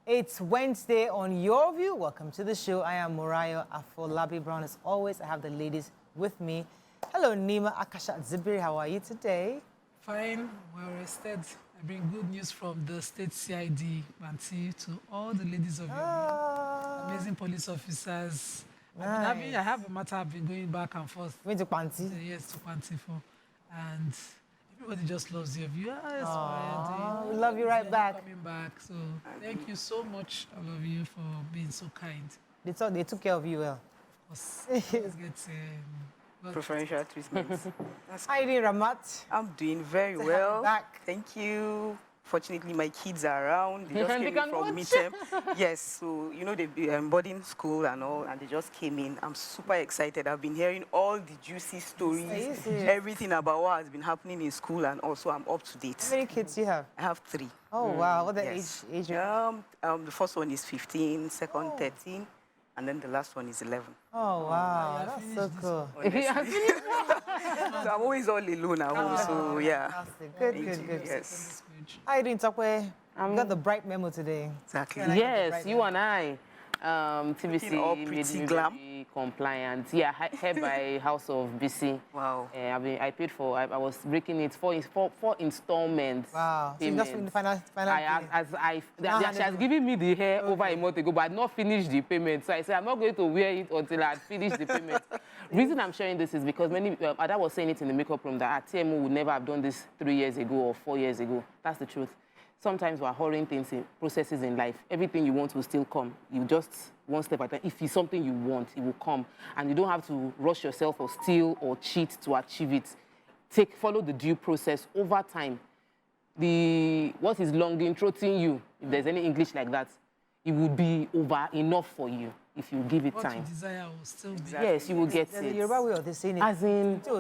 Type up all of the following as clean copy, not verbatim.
It's Wednesday on YourView. Welcome to the show. I am Morayo Afolabi Brown. As always, I have the ladies with me. Hello, Nima Akasha Zibiri. How are you today? Fine, well rested. I bring good news from the state CID, Banti, to all the ladies of YourView, amazing police officers. Nice. I have a matter I've been going back and forth. Going to Panti? Yes, to Banti for. And everybody just loves YourView. We love you right back. Coming back. So thank you so much, all of you, for being so kind. They took care of you well. Of course. Let's get preferential treatment. How are you doing, Ramat? I'm doing very well. Thank you. Fortunately, my kids are around. They just came in from midterm. Yes, so you know they've been boarding school and all, and they just came in. I'm super excited. I've been hearing all the juicy stories, everything about what has been happening in school, and also I'm up to date. How many kids do you have? I have 3. Oh wow! What the age? The first one is 15, second 13. And then the last one is 11. Oh, wow. That's so cool. So I'm always all alone at home, so yeah. Good. Yes. How are you doing, Tokwe? You got the bright memo today. Exactly. Yes, you and I. TBC all pretty glam. Very compliant. Yeah, head by House of BC. Wow. I paid for. I was breaking it four installments. Wow. So you're not in the final. She has given me the hair over a month ago, but I had not finished the payment. So I said I'm not going to wear it until I finish the payment. Reason I'm sharing this is because many. Ada was saying it in the makeup room that TMO would never have done this 3 years ago or 4 years ago. That's the truth. Sometimes we're hurrying things in processes in life. Everything you want will still come. You just one step at a time. If it's something you want, it will come. And you don't have to rush yourself or steal or cheat to achieve it. Follow the due process over time. What is longing throating you, if there's any English like that, it will be over enough for you if you give it time. What you desire will still be. Yes, you will get it. You're right way of saying it. As in, you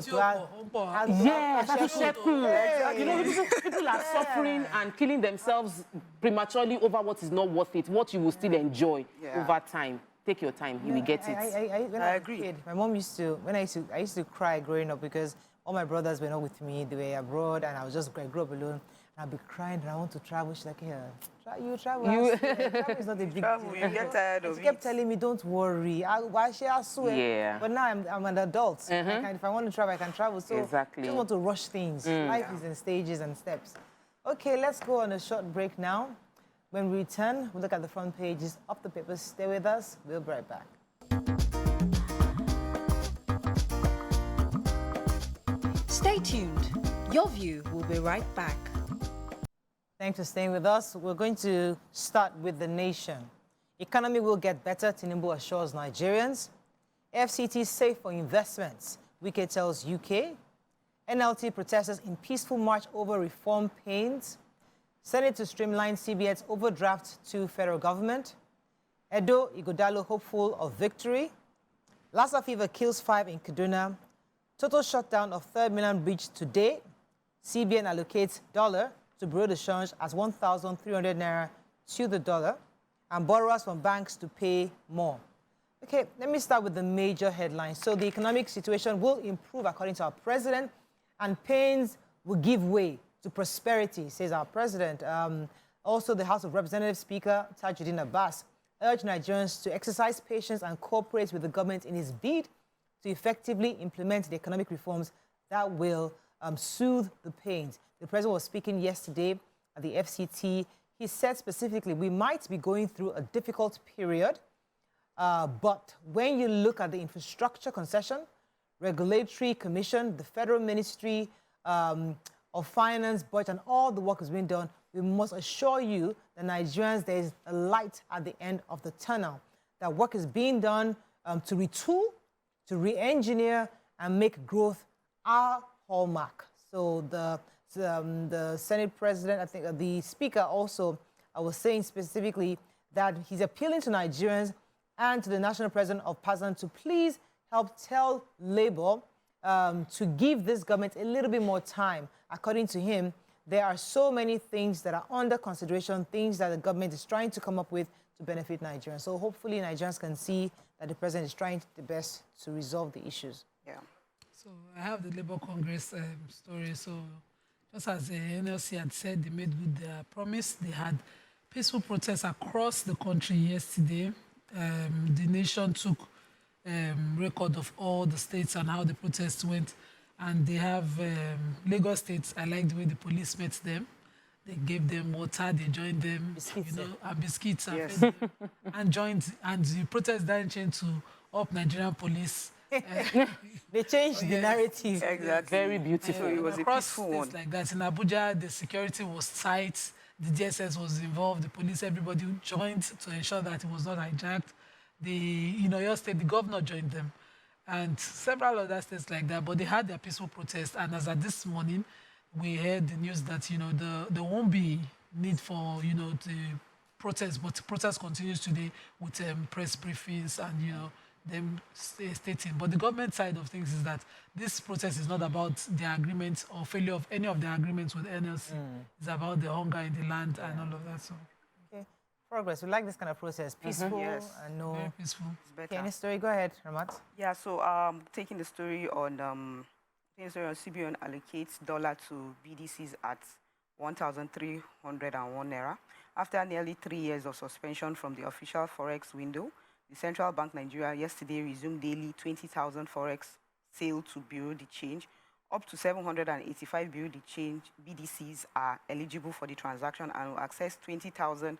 know, people are suffering and killing themselves prematurely over what is not worth it, what you will still enjoy over time. Take your time, you will get it. I agree. My mom used to, I used to cry growing up because all my brothers were not with me. They were abroad, and I grew up alone. And I'd be crying, and I want to travel. She's like, yeah, you travel. Travel is not a big deal. You get tired of it. She kept telling me, don't worry. Why she has swear? Yeah. But now I'm an adult. If I want to travel, I can travel. So exactly. I don't want to rush things. Life is in stages and steps. Okay, let's go on a short break now. When we return, we'll look at the front pages of the papers. Stay with us. We'll be right back. Stay tuned. YourView will be right back. Thanks for staying with us. We're going to start with the nation. Economy will get better, Tinubu assures Nigerians. FCT safe for investments, Wike tells UK. NLT protesters in peaceful march over reform pains. Senate to streamline CBN's overdraft to federal government. Edo Igodalo hopeful of victory. Lassa fever kills 5 in Kaduna. Total shutdown of 3rd Milan Bridge today. CBN allocates dollar to bureau de change as 1,300 naira to the dollar, and borrowers from banks to pay more. Okay, let me start with the major headlines. So the economic situation will improve according to our president, and pains will give way to prosperity, says our president. Also, the House of Representatives Speaker Tajuddin Abbas urged Nigerians to exercise patience and cooperate with the government in its bid to effectively implement the economic reforms that will soothe the pains. The president was speaking yesterday at the FCT. He said specifically, we might be going through a difficult period, but when you look at the infrastructure concession, regulatory commission, the federal ministry of finance, budget, and all the work is being done, we must assure you, the Nigerians, there is a light at the end of the tunnel. That work is being done to retool, to re-engineer, and make growth our hallmark. So the Senate president, I think the speaker also was saying specifically that he's appealing to Nigerians and to the national president of PASAN to please help tell Labour to give this government a little bit more time. According to him, there are so many things that are under consideration, things that the government is trying to come up with to benefit Nigerians. So hopefully Nigerians can see that the president is trying the best to resolve the issues. Yeah. So I have the Labour Congress story. So just as the NLC had said, they made good their promise. They had peaceful protests across the country yesterday. The nation took record of all the states and how the protests went. And they have Lagos State. I like the way the police met them. They gave them water, they joined them, biscuits, and biscuits, yes. and joined. And the protest then changed to up Nigerian police. They changed the narrative. Exactly. Very beautiful. It was a peaceful one. Like that. In Abuja, the security was tight. The DSS was involved. The police, everybody joined to ensure that it was not hijacked. In Oyo State, the governor joined them. And several other states like that. But they had their peaceful protest. And as of this morning, we heard the news that, there won't be need for, the protest. But the protest continues today with press briefings and, them stating. But the government side of things is that this protest is not about the agreement or failure of any of the agreements with NLC. It's about the hunger in the land and all of that. So, okay, progress. We like this kind of process. Peaceful Yes. and no. very peaceful. It's better. Okay, any story? Go ahead, Ramat. Yeah, so taking the story on CBN allocates dollar to BDCs at 1,301 naira. After nearly 3 years of suspension from the official forex window, the Central Bank Nigeria yesterday resumed daily 20,000 forex sale to Bureau de Change. Up to 785 Bureau de Change BDCs are eligible for the transaction and will access $20,000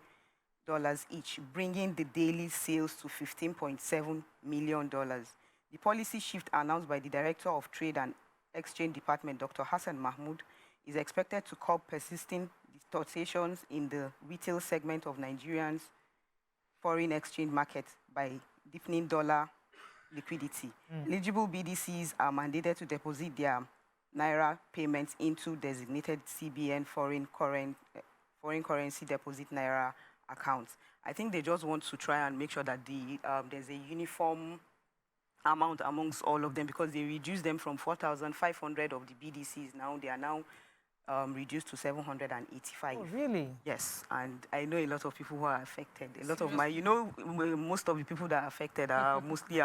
each, bringing the daily sales to $15.7 million. The policy shift announced by the Director of Trade and Exchange Department, Dr. Hassan Mahmoud, is expected to curb persisting distortions in the retail segment of Nigerians' foreign exchange market by deepening dollar liquidity. Eligible BDCs are mandated to deposit their Naira payments into designated CBN foreign currency deposit Naira accounts. I think they just want to try and make sure that there's a uniform amount amongst all of them, because they reduced them from 4,500 of the BDCs. Now they are now reduced to 785. Oh, really? Yes, and I know a lot of people who are affected. A lot of most of the people that are affected are mostly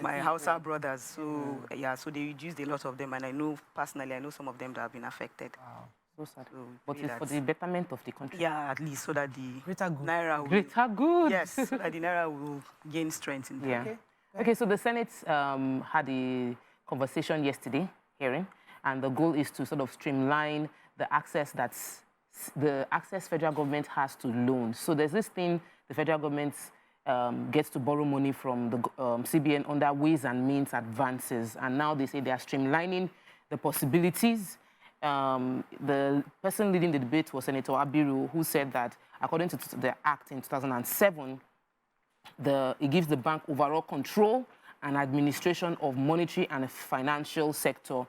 my Hausa brothers. So so they reduced a lot of them, and I know personally, some of them that have been affected. Wow. So sad. But it's for the betterment of the country. Yeah, at least so that the Greater good. Naira will, Greater good. yes, so that the Naira will gain strength. In Yeah. Okay. Okay, so the Senate had a conversation yesterday, hearing, and the goal is to sort of streamline the access federal government has to loans. So there's this thing, the federal government gets to borrow money from the CBN under Ways and Means advances, and now they say they are streamlining the possibilities. The person leading the debate was Senator Abiru, who said that according to the Act in 2007, it gives the bank overall control and administration of monetary and financial sector,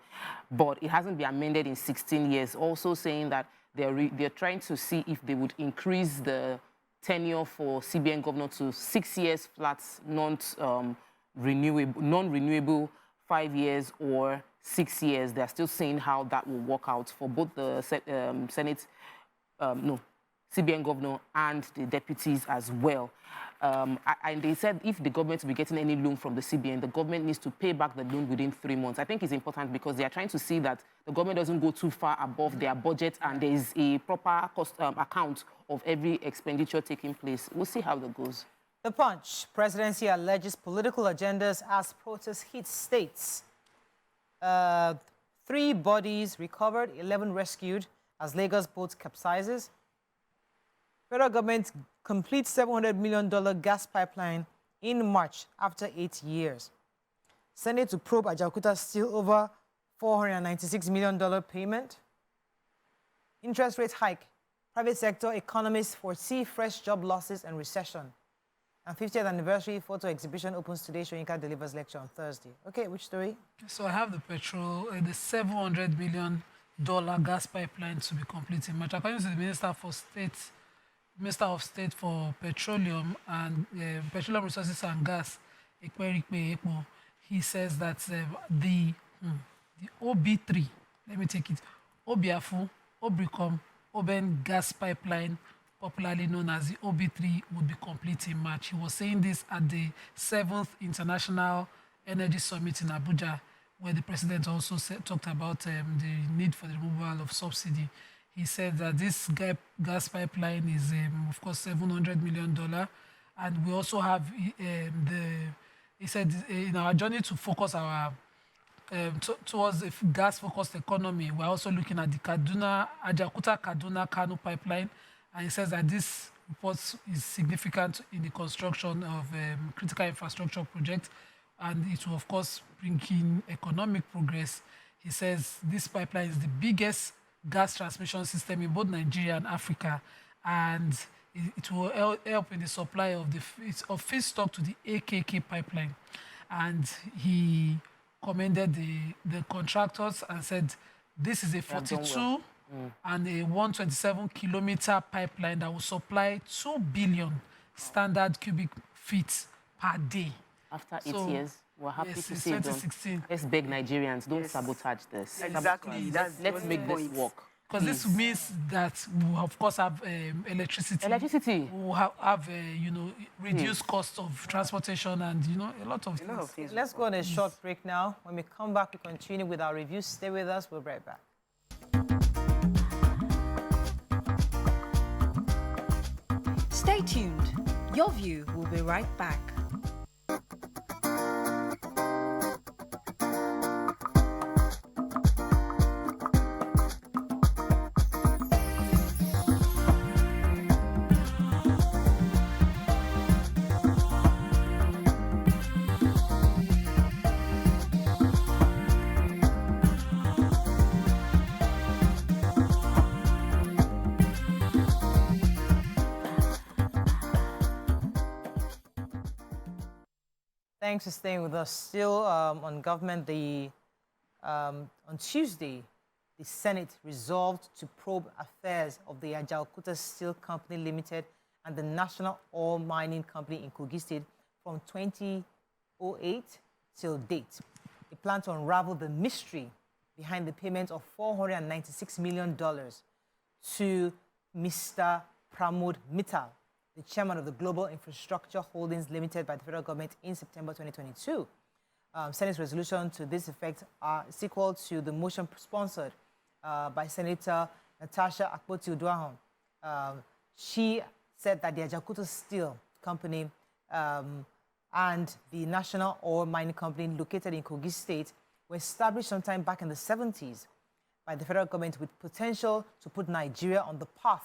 but it hasn't been amended in 16 years. Also saying that they're trying to see if they would increase the tenure for CBN governor to 6 years flat, non-renewable 5 years or 6 years. They're still seeing how that will work out for both the CBN governor and the deputies as well. And they said if the government will be getting any loan from the CBN, the government needs to pay back the loan within 3 months. I think it's important because they are trying to see that the government doesn't go too far above their budget and there is a proper cost account of every expenditure taking place. We'll see how that goes. The Punch. Presidency alleges political agendas as protests hit states. 3 bodies recovered, 11 rescued as Lagos boat capsizes. Federal government completes $700 million gas pipeline in March after 8 years. Senate to probe Ajaokuta still over $496 million payment. Interest rate hike. Private sector economists foresee fresh job losses and recession. And 50th anniversary photo exhibition opens today. Shoyinka delivers lecture on Thursday. Okay, which story? So I have the the $700 million gas pipeline to be completed in March. According to the Minister of State for Petroleum and Petroleum Resources and Gas, he says that the OB3, let me take it, Obiafu, Obricom, Oben gas pipeline, popularly known as the OB3, would be complete in March. He was saying this at the 7th International Energy Summit in Abuja, where the president also talked about the need for the removal of subsidy. he said that this gas pipeline is, of course, $700 million. And we also have he said, in our journey to focus our towards a gas-focused economy, we're also looking at the Ajaokuta-Kaduna-Kano pipeline. And he says that this report is significant in the construction of critical infrastructure projects, and it will, of course, bring in economic progress. He says this pipeline is the biggest gas transmission system in both Nigeria and Africa, and it will help in the supply of feedstock to the AKK pipeline. And he commended the contractors and said this is a 42 and a 127-kilometer pipeline that will supply 2 billion standard cubic feet per day. After 8 years, we're happy to see it done. Let's beg Nigerians, don't sabotage this. Exactly. Let's make this work. Because this means that we will, of course, have electricity. We will have reduced costs of transportation and, a lot of things. Let's go on a short break now. When we come back, we continue with our review. Stay with us. We'll be right back. Stay tuned. Your View will be right back. Thanks for staying with us. Still on government, on Tuesday, the Senate resolved to probe affairs of the Ajaokuta Steel Company Limited and the National Oil Mining Company in Kogi State from 2008 till date. They plan to unravel the mystery behind the payment of $496 million to Mr. Pramod Mittal, the chairman of the Global Infrastructure Holdings Limited by the federal government in September 2022. Senate's resolution to this effect is equal to the motion sponsored by Senator Natasha Akpoti-Uduaghan. She said that the Ajaokuta Steel Company and the National Oil Mining Company located in Kogi State were established sometime back in the 70s by the federal government with potential to put Nigeria on the path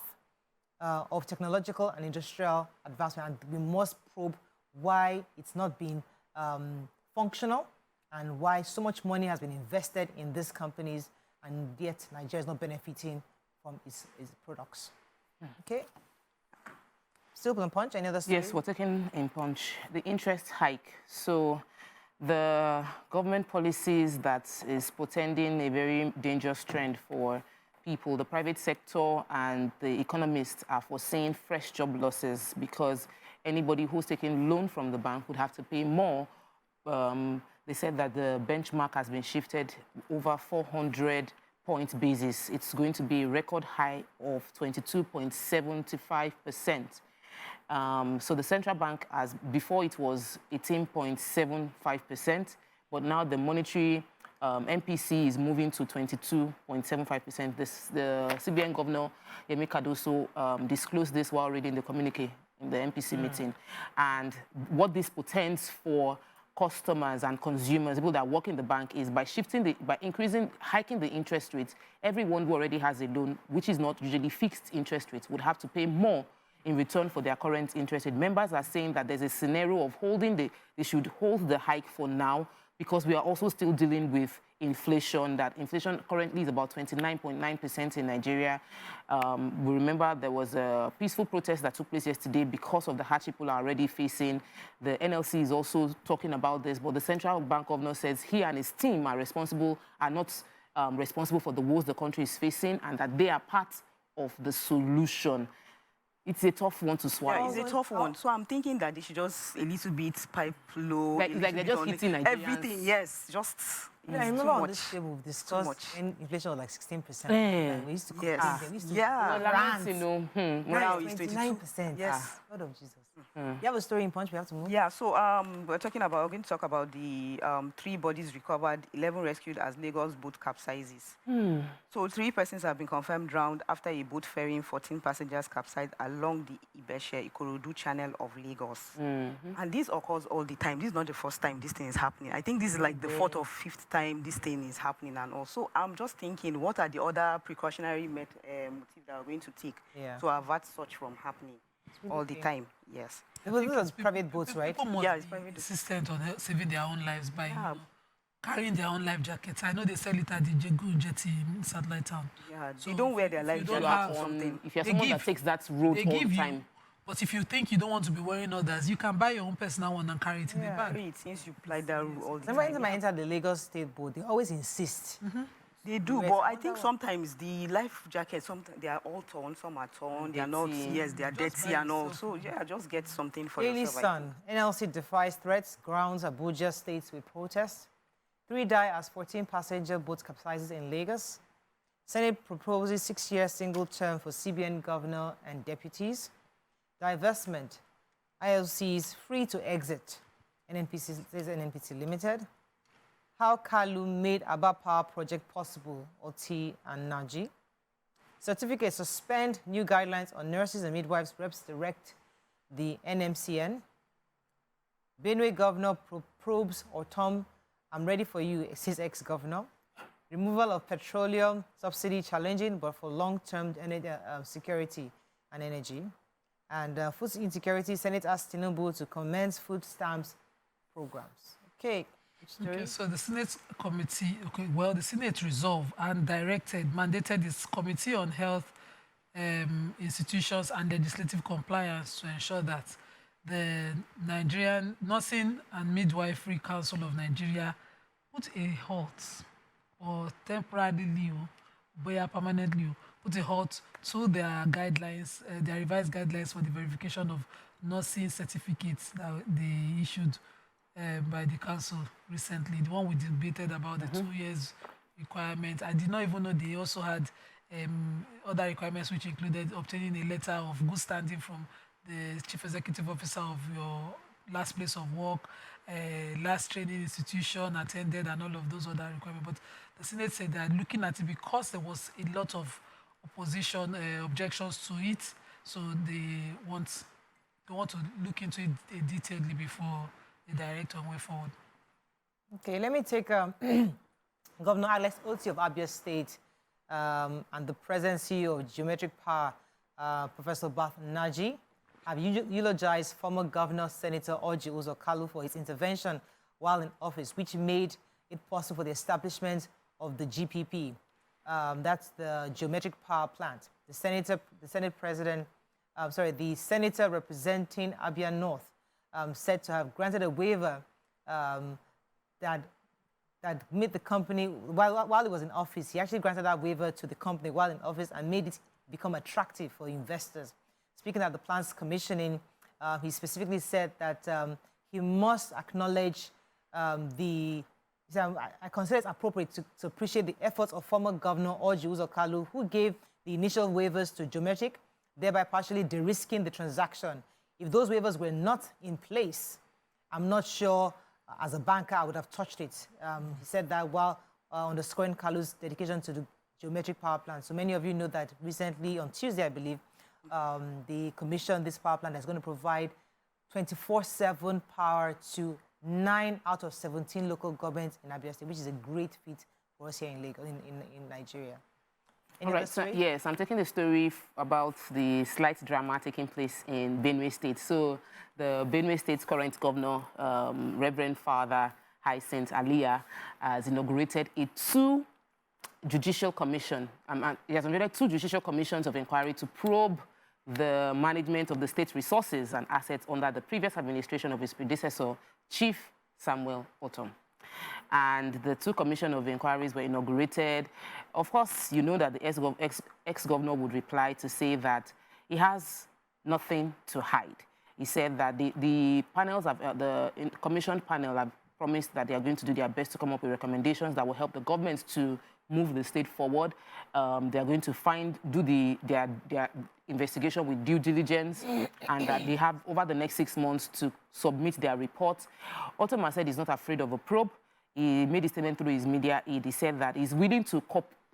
of technological and industrial advancement, and we must probe why it's not been functional and why so much money has been invested in these companies and yet Nigeria is not benefiting from its products. Okay. Still on Punch, any other story? Yes, we're taking in Punch. The interest hike. So the government policies that is portending a very dangerous trend for people, the private sector and the economists are foreseeing fresh job losses because anybody who's taking loan from the bank would have to pay more. They said that the benchmark has been shifted over 400 point basis. It's going to be a record high of 22.75%. So the central bank, as before it was 18.75%, but now the monetary MPC is moving to 22.75%. The CBN governor, Yemi Cardoso, disclosed this while reading the communique in the MPC meeting. And what this portends for customers and consumers, people that work in the bank, is by hiking the interest rates, everyone who already has a loan, which is not usually fixed interest rates, would have to pay more in return for their current interest rate. Members are saying that there's a scenario of they should hold the hike for now, because we are also still dealing with inflation, that inflation currently is about 29.9% in Nigeria. We remember there was a peaceful protest that took place yesterday because of the hardship people are already facing. The NLC is also talking about this, but the central bank governor says he and his team are not responsible for the woes the country is facing, and that they are part of the solution. It's a tough one to swallow. Yeah, it's a tough one. So I'm thinking that they should just a little bit pipe low. Like they're just hitting Nigerians. Everything, yes. Just yeah, I remember on this table we've discussed inflation was like 16%. We used to compare. Yes. We used to yeah. rant. Now it's 29%. Yes. God of Jesus. You have a story in Punch, we have to move. Yeah, so we're going to talk about the 3 bodies recovered, 11 rescued as Lagos boat capsizes. So 3 persons have been confirmed drowned after a boat ferrying 14 passengers capsized along the Ibeshe-Ikorodu channel of Lagos. And this occurs all the time. This is not the first time this thing is happening. I think this is like the 4th or 5th time this thing is happening. And also, I'm just thinking, what are the other precautionary motives that we're going to take to avert such from happening all the time? Yes. These are private boats, right? Yeah, it's private. Assistant on saving their own lives by carrying their own life jackets. I know they sell it at the Jegu Jetty Satellite Town. Yeah, so they don't wear their life jackets or something. If you're someone that takes that road all the time. But if you think you don't want to be wearing others, you can buy your own personal one and carry it in the bag. Since you apply that rule all the time. Every time I enter the Lagos State boat, they always insist. They do, but I think sometimes the life jackets, sometimes they are all torn, some are torn, they are not, yes, they are dirty and all. So, yeah, just get something for Daily yourself. Sun, NLC defies threats, grounds Abuja states with protests. 3 die as 14 passenger boats capsizes in Lagos. Senate proposes 6-year single term for CBN governor and deputies. Divestment, ILCs free to exit. NNPC says NNPC Limited. How Kalu made Aba Power Project possible, Oti and Naji. Certificate suspend new guidelines on nurses and midwives, reps direct the NMCN. Benue governor probes Ortom, I'm ready for you, says ex-governor. Removal of petroleum subsidy challenging, but for long-term security and energy. And food insecurity, Senate asked Tinubu to commence food stamps programs. Okay. Okay, so the Senate committee, the Senate resolved and mandated this Committee on Health Institutions and Legislative Compliance to ensure that the Nigerian Nursing and Midwifery Council of Nigeria put a halt, or temporarily, or permanently, put a halt to their guidelines, their revised guidelines for the verification of nursing certificates that they issued by the council recently. The one we debated about the 2 years requirement. I did not even know they also had other requirements, which included obtaining a letter of good standing from the chief executive officer of your last place of work, last training institution attended, and all of those other requirements. But the Senate said they are looking at it because there was a lot of opposition, objections to it. So they want to look into it detailedly before the direct way forward. Okay, let me take Governor Alex Oti of Abia State and the present CEO of Geometric Power, Professor Bath Naji, have eulogized former Governor Senator Orji Uzor Kalu for his intervention while in office, which made it possible for the establishment of the GPP. That's the Geometric Power Plant. The senator representing Abia North said to have granted a waiver that made the company, while he was in office, he actually granted that waiver to the company while in office and made it become attractive for investors. Speaking at the plant's commissioning, he specifically said that he must acknowledge I consider it appropriate to appreciate the efforts of former Governor Orji Uzor Kalu, who gave the initial waivers to Geometric, thereby partially de-risking the transaction. If those waivers were not in place, I'm not sure, as a banker, I would have touched it. He said that while underscoring Kalu's dedication to the Geometric Power Plant. So many of you know that recently, on Tuesday, I believe, they commissioned this power plant that's going to provide 24/7 power to 9 out of 17 local governments in Abia State, which is a great feat for us here in Lagos, in Nigeria. All right, so, yes, I'm taking the story about the slight drama taking place in Benue State. So the Benue State's current governor, Reverend Father Hyacinth Aliyah, has inaugurated a judicial commission. He has inaugurated 2 judicial commissions of inquiry to probe the management of the state's resources and assets under the previous administration of his predecessor, Chief Samuel Ortom. And the 2 commission of inquiries were inaugurated. Of course, you know that the ex-governor would reply to say that he has nothing to hide. He said that the panels, the commission panel, have promised that they are going to do their best to come up with recommendations that will help the government to move the state forward. They are going to do their investigation with due diligence, and that they have over the next 6 months to submit their reports. Ottoman said he's not afraid of a probe. He made a statement through his media aid. He said that he's willing to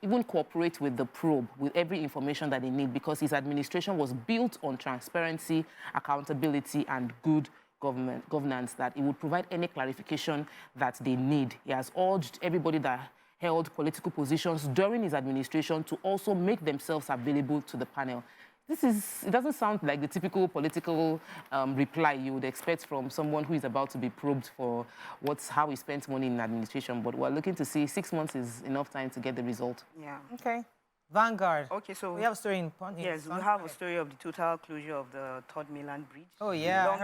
even cooperate with the probe with every information that they need, because his administration was built on transparency, accountability, and good governance, that it would provide any clarification that they need. He has urged everybody that held political positions during his administration to also make themselves available to the panel. It doesn't sound like the typical political reply you would expect from someone who is about to be probed for how he spent money in administration, but we're looking to see 6 months is enough time to get the result. Yeah. Okay. Vanguard. Okay, so we have a story in yes, we have a story of the total closure of the Third Mainland Bridge. Oh yeah,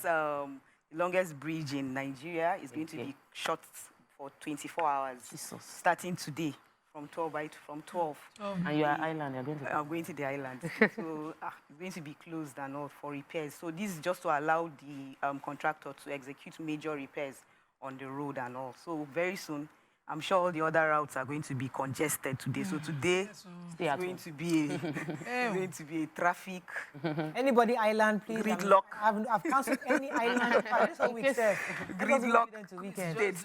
the longest bridge in Nigeria is going to be shut for 24 hours, starting today. From 12. And you are island, you're going to... I'm going to the island. So it's going to be closed and all for repairs. So this is just to allow the contractor to execute major repairs on the road and all. So very soon, I'm sure all the other routes are going to be congested today. So today, it's going to be a traffic. Anybody island, please. Gridlock. I've cancelled any island. That's what we said. Gridlock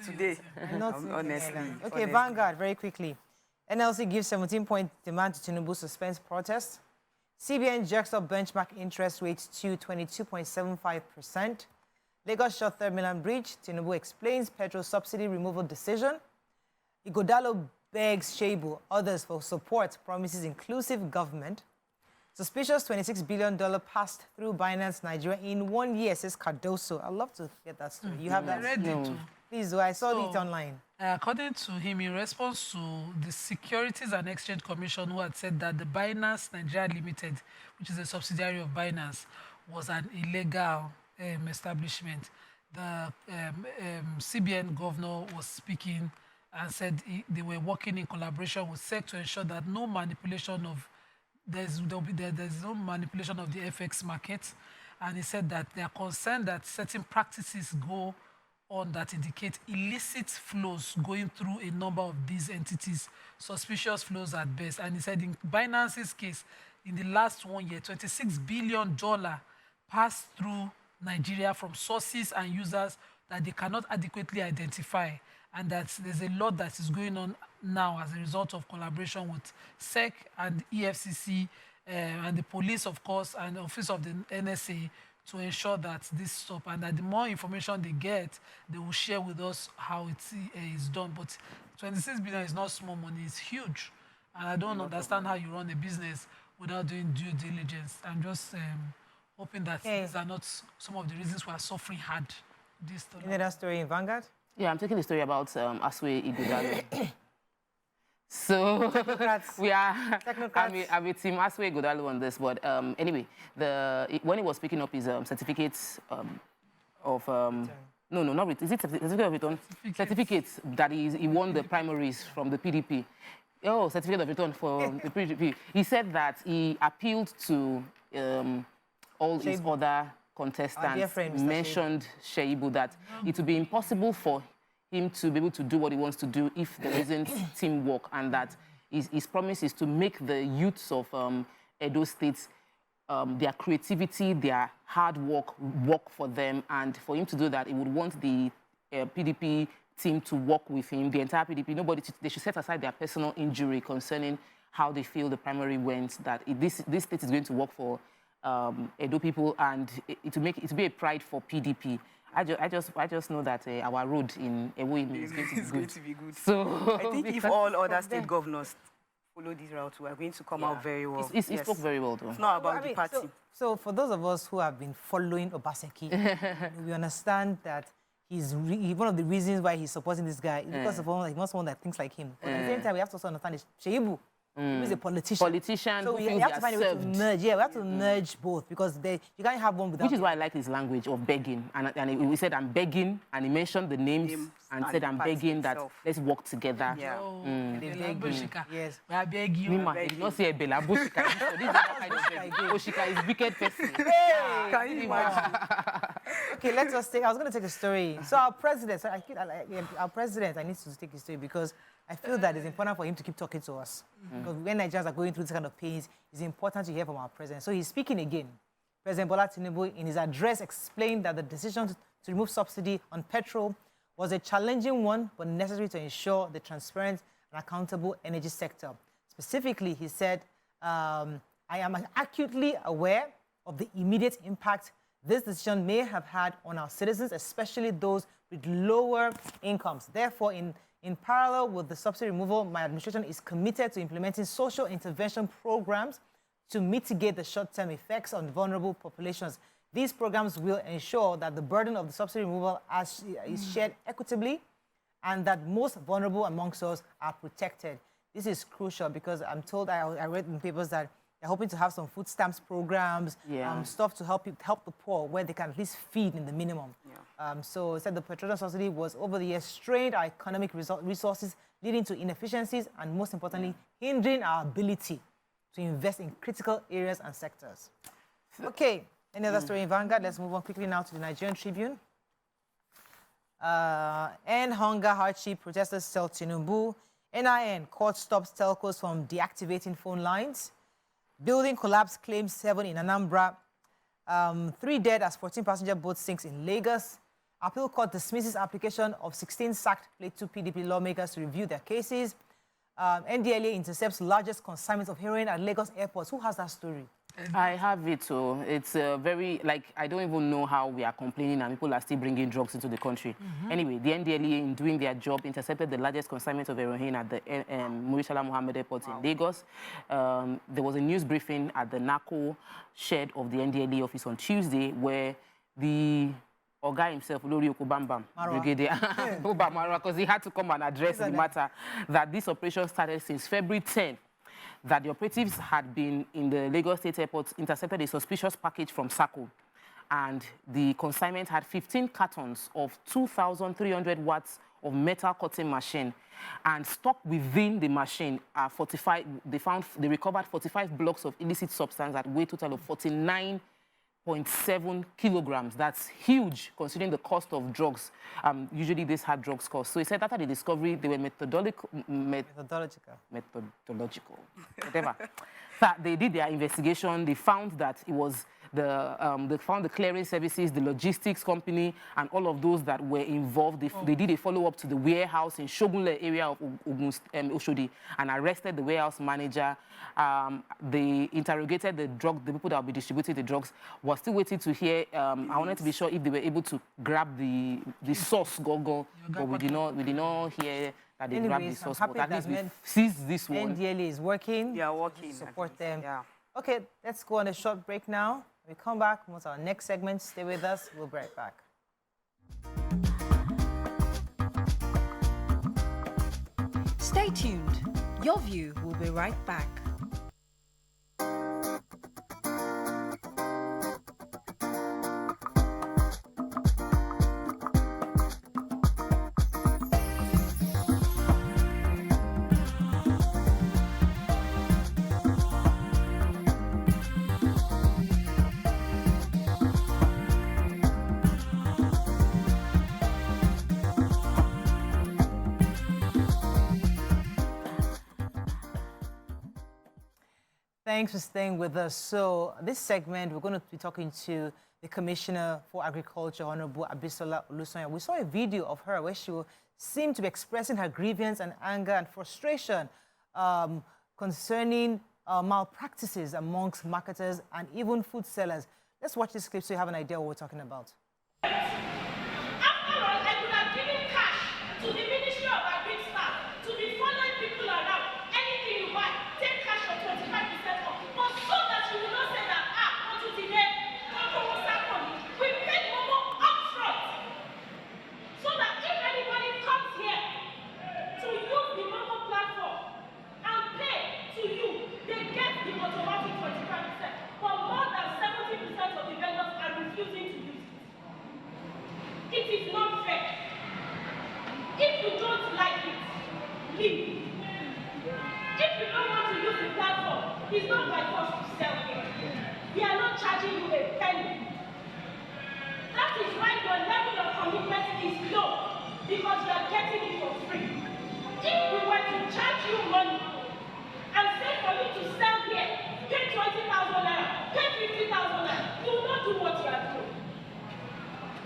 today. Honestly. Okay, Vanguard, very quickly. NLC gives 17-point demand to Tinubu suspends protest. CBN jacks up benchmark interest rates to 22.75%. Lagos shut Third Mainland Bridge. Tinubu explains petrol subsidy removal decision. Ighodalo begs Shaibu, others for support, promises inclusive government. Suspicious $26 billion passed through Binance Nigeria in 1 year, says Cardoso. I'd love to get that story. You have that? No. Please, I saw it online. According to him, in response to the Securities and Exchange Commission, who had said that the Binance Nigeria Limited, which is a subsidiary of Binance, was an illegal establishment, the CBN governor was speaking and said they were working in collaboration with SEC to ensure that no manipulation of there's no manipulation of the FX market, and he said that they are concerned that certain practices go on that indicate illicit flows going through a number of these entities, suspicious flows at best. And he said in Binance's case, in the last 1 year, $26 billion passed through Nigeria from sources and users that they cannot adequately identify, and that there's a lot that is going on now as a result of collaboration with SEC and EFCC and the police, of course, and the Office of the NSA to ensure that this stop, and that the more information they get, they will share with us how it is done. But 26 billion is not small money, it's huge. And I don't understand how you run a business without doing due diligence. I'm just hoping that these are not some of the reasons we are suffering hard. Any other story in Vanguard? Yeah, I'm taking the story about Aswe Ighodalo. So we are, I'm with Team Aswe Ighodalo on this, but anyway, when he was picking up his certificates of, no, not with, is it certificate of return? Certificates that he won the primaries from the PDP. Oh, certificate of return for the PDP. He said that he appealed to all his other contestants, mentioned Shaibu, that it would be impossible for him to be able to do what he wants to do if there isn't teamwork, and that his promise is to make the youths of Edo State, their creativity, their hard work for them, and for him to do that, he would want the PDP team to work with him, the entire PDP. They should set aside their personal injury concerning how they feel the primary went, that this state is going to work for Edo people, and it will be a pride for PDP. I just know that our road in Ewoimi is going to be good. So I think if all other state governors follow this route, we are going to come out very well. He spoke very well, though. It's not about the party. So for those of us who have been following Obaseki, we understand that one of the reasons why he's supporting this guy is because of he wants someone that thinks like him. But at the same time, we have to also understand is Shaibu. He's a politician. So we have to find a way to merge. Yeah, we have to merge both, because you can't have one without. Which is why I like his language of begging. And we said, I'm begging, and he mentioned the names and said, I'm begging that let's work together. Yeah. Yes. We are begging. You did not say Bela Bushika. This is kind of Bushika is wicked person. Can you imagine? Okay, let us take. I was going to take a story. So our president, I need to take his story because I feel that it's important for him to keep talking to us. Because when Nigerians are going through this kind of pains, it's important to hear from our president. So he's speaking again. President Bola Tinubu, in his address, explained that the decision to remove subsidy on petrol was a challenging one, but necessary to ensure the transparent and accountable energy sector. Specifically, he said, I am acutely aware of the immediate impact this decision may have had on our citizens, especially those with lower incomes. Therefore, in parallel with the subsidy removal, my administration is committed to implementing social intervention programs to mitigate the short-term effects on vulnerable populations. These programs will ensure that the burden of the subsidy removal is shared equitably and that most vulnerable amongst us are protected. This is crucial because I'm told, I read in papers that they're hoping to have some food stamps programs, stuff to help the poor where they can at least feed in the minimum. So it said the petroleum subsidy was over the years strained our economic resources, leading to inefficiencies and most importantly, hindering our ability to invest in critical areas and sectors. Okay, any other story in Vanguard? Let's move on quickly now to the Nigerian Tribune. End hunger hardship, protesters tell Tinubu. NIN, court stops telcos from deactivating phone lines. Building collapse, claims 7 in Anambra. 3 dead as 14-passenger boat sinks in Lagos. Appeal court dismisses application of 16 sacked Plateau PDP lawmakers to review their cases. NDLA intercepts largest consignment of heroin at Lagos airports. Who has that story? I have it too. It's very, I don't even know how we are complaining and people are still bringing drugs into the country. Anyway, the NDLA, in doing their job, intercepted the largest consignment of heroin at the Murishala Mohammed Airport in Lagos. There was a news briefing at the NACO shed of the NDLA office on Tuesday where the Oga himself, Lori Okubambam, Brigadier, because he had to come and address the matter that this operation started since February 10th. That the operatives had been in the Lagos State Airport, intercepted a suspicious package from SACO. And the consignment had 15 cartons of 2,300 watts of metal cutting machine. And stock within the machine are 45, they recovered 45 blocks of illicit substance that weigh a total of 49.7 kilograms. That's huge, considering the cost of drugs. Usually, these hard drugs cost. So he said after the discovery, they were methodological. Whatever. So they did their investigation. They found that it was they found the clearing services, the logistics company, and all of those that were involved. They did a follow-up to the warehouse in Shogunle area of Ogun, Oshodi, and arrested the warehouse manager. They interrogated the people that will be distributing the drugs. We're still waiting to hear. I wanted to be sure if they were able to grab the source, but we did not hear that they grabbed the source. But at least we seized this one. NDLA is working. They are working. Support them. Yeah. Okay, let's go on a short break now. When we come back, what's our next segment? Stay with us. We'll be right back. Stay tuned. Your View will be right back. Thanks for staying with us. So this segment, we're going to be talking to the Commissioner for Agriculture, Honorable Abisola Olusonya. We saw a video of her where she seemed to be expressing her grievance and anger and frustration concerning malpractices amongst marketers and even food sellers. Let's watch this clip so you have an idea what we're talking about. That is why your level of commitment is low, because you are getting it for free. If we were to charge you money and say for you to sell here, pay 20,000 naira, pay 50,000 naira, you will not do what you are doing.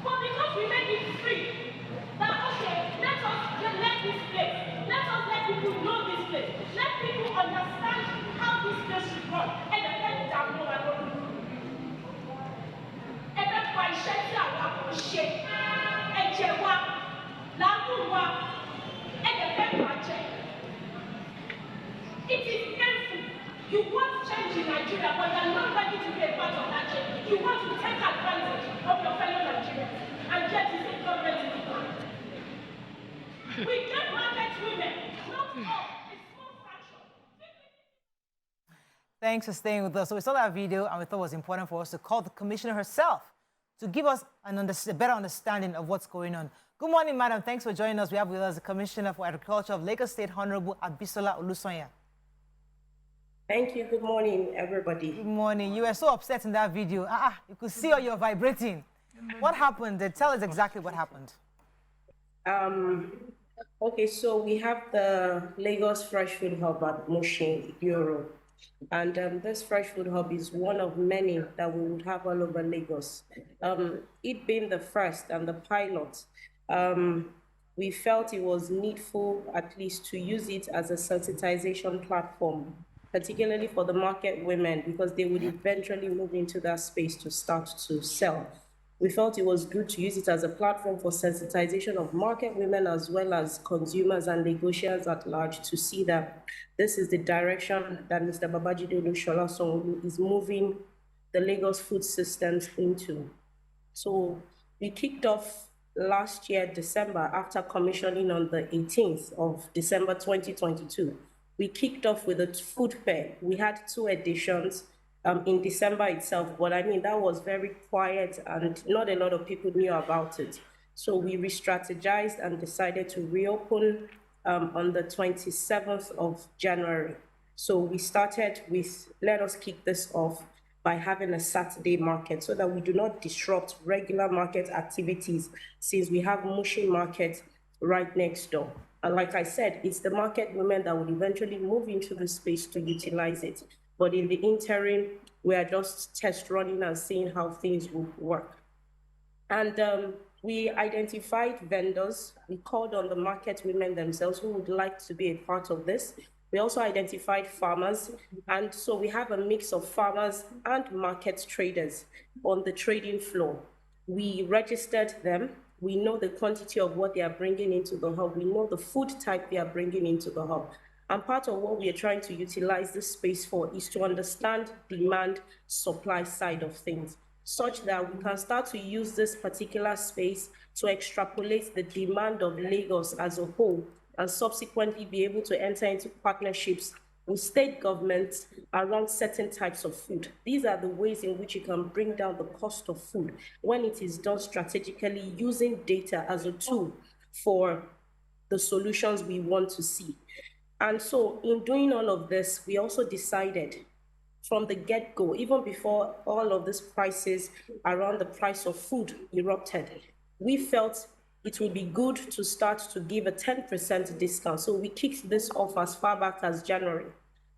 But because we make it free, that okay, let this place, let people know this place, let people understand how this place should run, and let them know and know. And that's why it is painful. You want change in Nigeria, but you are not ready to be a part of that change. You want to take advantage of your fellow Nigerians, and yet you say government is not. We get market women, not all, a small fraction. Thanks for staying with us. So we saw that video, and we thought it was important for us to call the commissioner herself to give us a better understanding of what's going on. Good morning, madam. Thanks for joining us. We have with us the Commissioner for Agriculture of Lagos State, Honorable Abisola Olusonya. Thank you. Good morning, everybody. Good morning. You were so upset in that video. You could see how you're vibrating. What happened? Tell us exactly what happened. Okay, so we have the Lagos Fresh Food Hub at Mushin, Bureau. And this Fresh Food Hub is one of many that we would have all over Lagos. It being the first and the pilot, we felt it was needful at least to use it as a sensitization platform, particularly for the market women, because they would eventually move into that space to start to sell. We felt it was good to use it as a platform for sensitization of market women as well as consumers and negotiators at large to see that this is the direction that Mr. Babajide Olusola Sanwo-Olu is moving the Lagos food systems into. So we kicked off last year, December, after commissioning on the 18th of December 2022. We kicked off with a food fair. We had 2 editions in December itself, but I mean, that was very quiet and not a lot of people knew about it. So we re-strategized and decided to reopen on the 27th of January. So we started with, let us kick this off by having a Saturday market so that we do not disrupt regular market activities, since we have Mushin market right next door. And like I said, it's the market women that will eventually move into the space to utilize it. But in the interim, we are just test running and seeing how things will work. And we identified vendors. We called on the market women themselves who would like to be a part of this. We also identified farmers. And so we have a mix of farmers and market traders on the trading floor. We registered them. We know the quantity of what they are bringing into the hub. We know the food type they are bringing into the hub. And part of what we are trying to utilize this space for is to understand demand supply side of things, such that we can start to use this particular space to extrapolate the demand of Lagos as a whole, and subsequently be able to enter into partnerships with state governments around certain types of food. These are the ways in which you can bring down the cost of food when it is done strategically, using data as a tool for the solutions we want to see. And so in doing all of this, we also decided from the get-go, even before all of these prices around the price of food erupted, we felt it would be good to start to give a 10% discount. So we kicked this off as far back as January.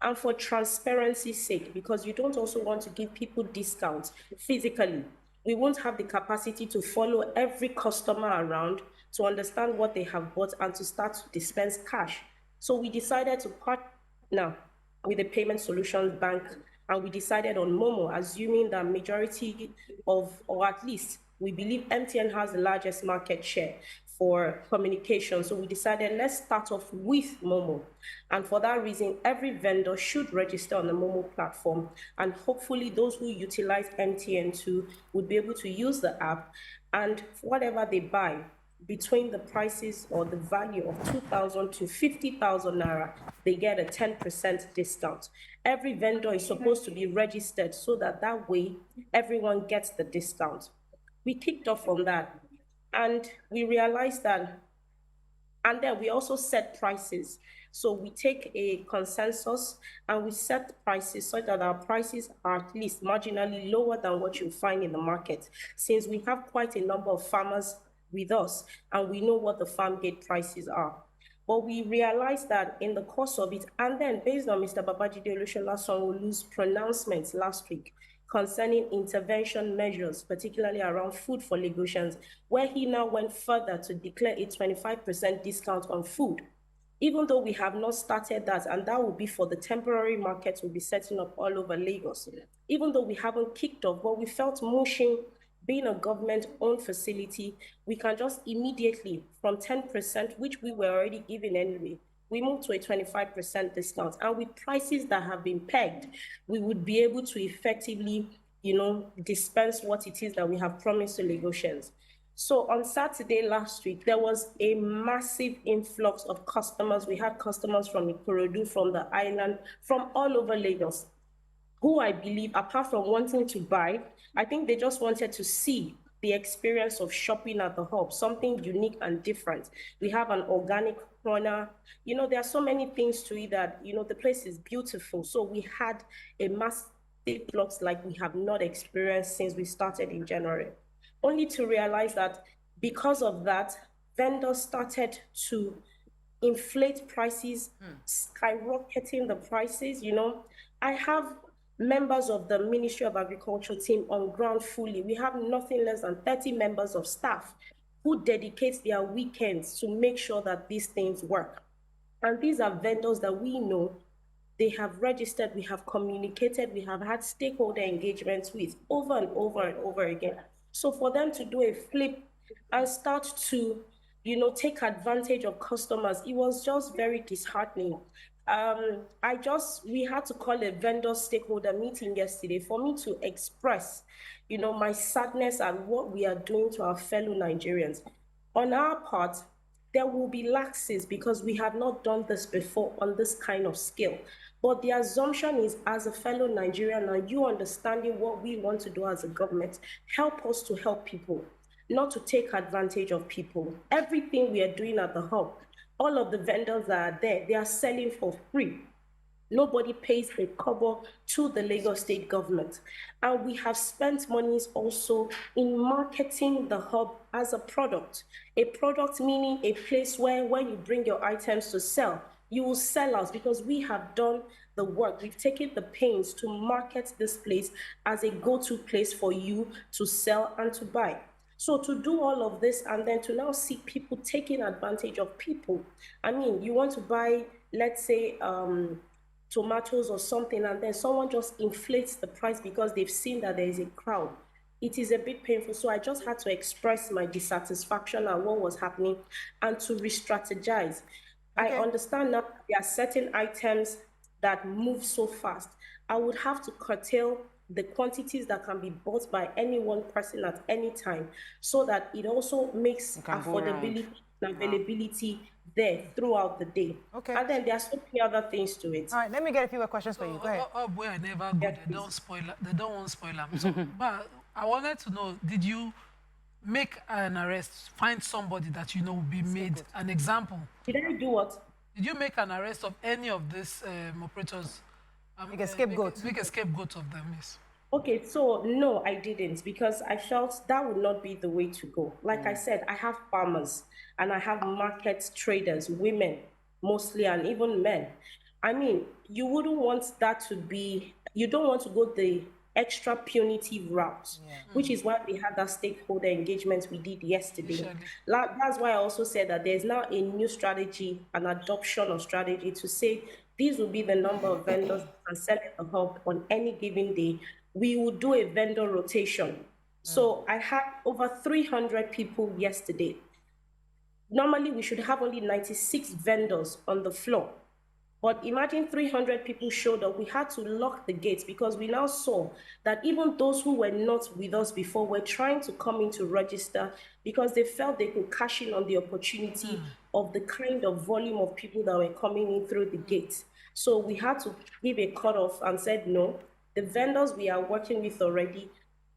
And for transparency's sake, because you don't also want to give people discounts physically, we won't have the capacity to follow every customer around to understand what they have bought and to start to dispense cash. So we decided to partner with the Payment Solutions Bank, and we decided on Momo, assuming that majority of, or at least we believe MTN has the largest market share for communication. So we decided, let's start off with Momo. And for that reason, every vendor should register on the Momo platform. And hopefully those who utilize MTN too would be able to use the app, and whatever they buy, between the prices or the value of 2,000 to 50,000 naira, they get a 10% discount. Every vendor is supposed to be registered so that that way everyone gets the discount. We kicked off on that, and we realized that, and then we also set prices. So we take a consensus and we set prices so that our prices are at least marginally lower than what you find in the market. Since we have quite a number of farmers with us and we know what the farm gate prices are. But we realized that in the course of it, and then based on Mr. Babajide Olusola Sanwo-Olu's pronouncements last week concerning intervention measures, particularly around food for Lagosians, where he now went further to declare a 25% discount on food. Even though we have not started that, and that will be for the temporary markets we'll be setting up all over Lagos. Even though we haven't kicked off, but we felt Mushin, being a government-owned facility, we can just immediately, from 10%, which we were already giving anyway, we moved to a 25% discount. And with prices that have been pegged, we would be able to effectively, dispense what it is that we have promised to Lagosians. So on Saturday last week, there was a massive influx of customers. We had customers from Ikorodu, from the island, from all over Lagos, who I believe, apart from wanting to buy, I think they just wanted to see the experience of shopping at the hub, something unique and different. We have an organic corner. There are so many things to it that, the place is beautiful. So we had a massive influx like we have not experienced since we started in January. Only to realize that because of that, vendors started to inflate prices, skyrocketing the prices. I have members of the Ministry of Agriculture team on ground fully. We have nothing less than 30 members of staff who dedicate their weekends to make sure that these things work. And these are vendors that we know, they have registered, we have communicated, we have had stakeholder engagements with over and over and over again. So for them to do a flip and start to, take advantage of customers, it was just very disheartening. We had to call a vendor stakeholder meeting yesterday for me to express, my sadness at what we are doing to our fellow Nigerians. On our part, there will be lapses because we have not done this before on this kind of scale. But the assumption is, as a fellow Nigerian, and you understanding what we want to do as a government, help us to help people, not to take advantage of people. Everything we are doing at the hub, all of the vendors that are there, they are selling for free. Nobody pays a kobo to the Lagos state government. And we have spent monies also in marketing the hub as a product. A product meaning a place where when you bring your items to sell, you will sell out because we have done the work. We've taken the pains to market this place as a go-to place for you to sell and to buy. So to do all of this and then to now see people taking advantage of people. I mean, you want to buy, let's say, tomatoes or something, and then someone just inflates the price because they've seen that there is a crowd. It is a bit painful. So I just had to express my dissatisfaction at what was happening and to re-strategize. Okay. I understand now there are certain items that move so fast. I would have to curtail the quantities that can be bought by any one person at any time so that it also makes affordability and availability there throughout the day. Okay. And then there are so many other things to it. All right, let me get a few more questions for you. Go ahead. Boy, I never go. They don't want to spoil them. So, but I wanted to know, did you make an arrest, find somebody that will be made an example? Did I do what? Did you make an arrest of any of these operators? Make a scapegoat. Make a scapegoat of them, yes. Okay, so no, I didn't, because I felt that would not be the way to go. Like I said, I have farmers and I have market traders, women mostly, and even men. I mean, you wouldn't want that to be, you don't want to go the extra punitive route, which is why we had that stakeholder engagement we did yesterday. Sure. That's why I also said that there's now a new strategy, an adoption of strategy to say these will be the number of vendors that can sell at the hub on any given day. We will do a vendor rotation. So I had over 300 people yesterday. Normally, we should have only 96 vendors on the floor. But imagine 300 people showed up. We had to lock the gates because we now saw that even those who were not with us before were trying to come in to register because they felt they could cash in on the opportunity of the kind of volume of people that were coming in through the gates. So we had to give a cutoff and said, no, the vendors we are working with already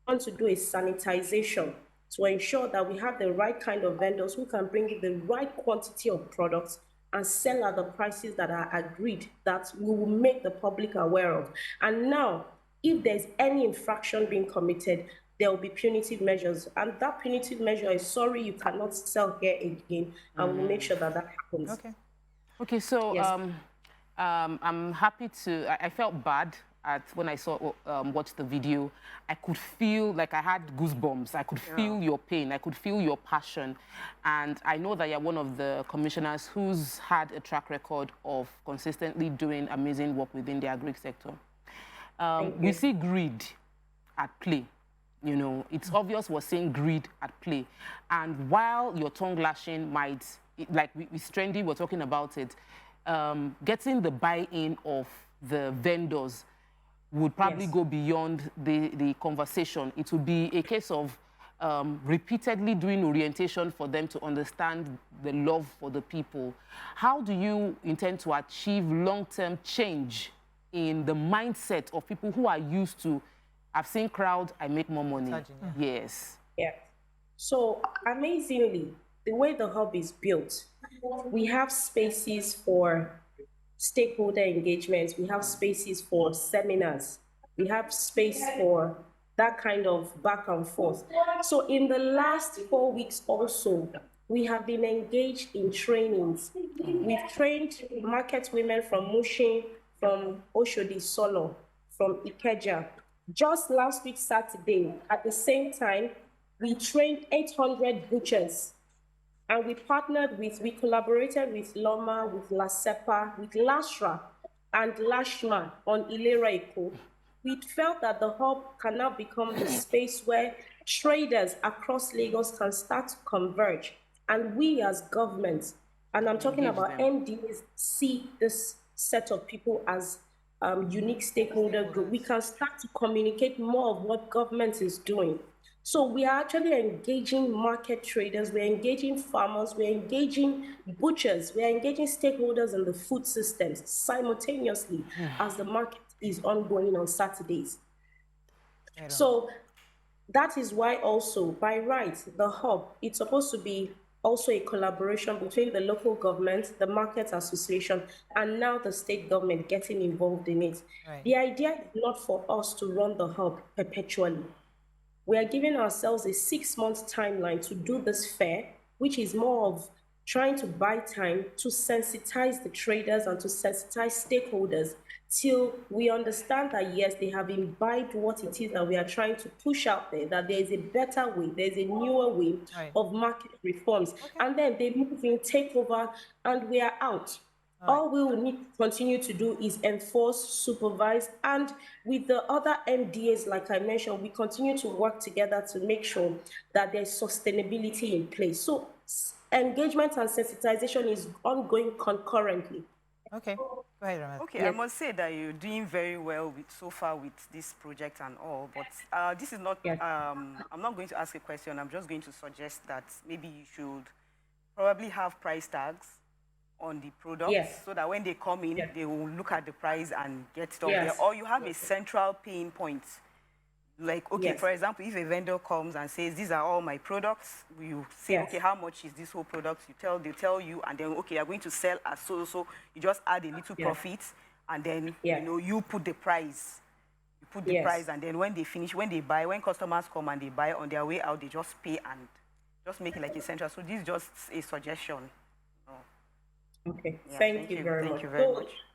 want to do a sanitization to ensure that we have the right kind of vendors who can bring in the right quantity of products and sell at the prices that are agreed, that we will make the public aware of. And now, if there's any infraction being committed, there will be punitive measures. And that punitive measure is, sorry, you cannot sell here again, and we'll make sure that that happens. Okay. Okay, so Yes. I'm happy to, I felt bad when I watched the video. I could feel like I had goosebumps. I could feel your pain. I could feel your passion. And I know that you're one of the commissioners who's had a track record of consistently doing amazing work within the agri sector. We see greed at play. You know, it's obvious we're seeing greed at play. And while your tongue lashing might, like with Trendy, we're talking about it, getting the buy-in of the vendors would probably go beyond the conversation. It would be a case of repeatedly doing orientation for them to understand the love for the people. How do you intend to achieve long-term change in the mindset of people who are used to, I've seen crowd, I make more money? Yes. Yeah. So amazingly, the way the hub is built, we have spaces for stakeholder engagements, we have spaces for seminars, we have space for that kind of back and forth. So in the last 4 weeks also, we have been engaged in trainings. We've trained market women from Mushin, from Oshodi Solo, from Ikeja. Just last week, Saturday, at the same time, we trained 800 butchers. And we collaborated with Loma, with La Sepa, with Lashra, and Lashma on Ilera Eko. We felt that the hub can now become the space where traders across Lagos can start to converge. And we as government, and I'm talking about MDs, see this set of people as unique stakeholder group. We can start to communicate more of what government is doing. So we are actually engaging market traders, we're engaging farmers, we're engaging butchers, we're engaging stakeholders in the food systems simultaneously as the market is ongoing on Saturdays. So that is why also, by right, the hub, it's supposed to be also a collaboration between the local government, the market association, and now the state government getting involved in it. The idea is not for us to run the hub perpetually. We are giving ourselves a 6-month timeline to do this fair, which is more of trying to buy time to sensitize the traders and to sensitize stakeholders till we understand that, yes, they have imbibed what it is that we are trying to push out there, that there is a better way, there's a newer way of market reforms. And then they move in, take over, and we are out. All we will need to continue to do is enforce, supervise, and with the other MDAs, like I mentioned, we continue to work together to make sure that there's sustainability in place. So engagement and sensitization is ongoing concurrently. Okay, go ahead, Ramat. Okay, I must say that you're doing very well so far with this project and all, but this is not, I'm not going to ask a question, I'm just going to suggest that maybe you should probably have price tags on the products so that when they come in, they will look at the price and get it up there. Or you have a central pain point. Like, okay, for example, if a vendor comes and says, these are all my products, you say, okay, how much is this whole product? They tell you, and then, okay, you're going to sell as so. You just add a little profit, and then, you know, you put the price. You put the price, and then when they finish, when they buy, when customers come and they buy, on their way out, they just pay and just make it like a central. So this is just a suggestion. Okay, thank you very much.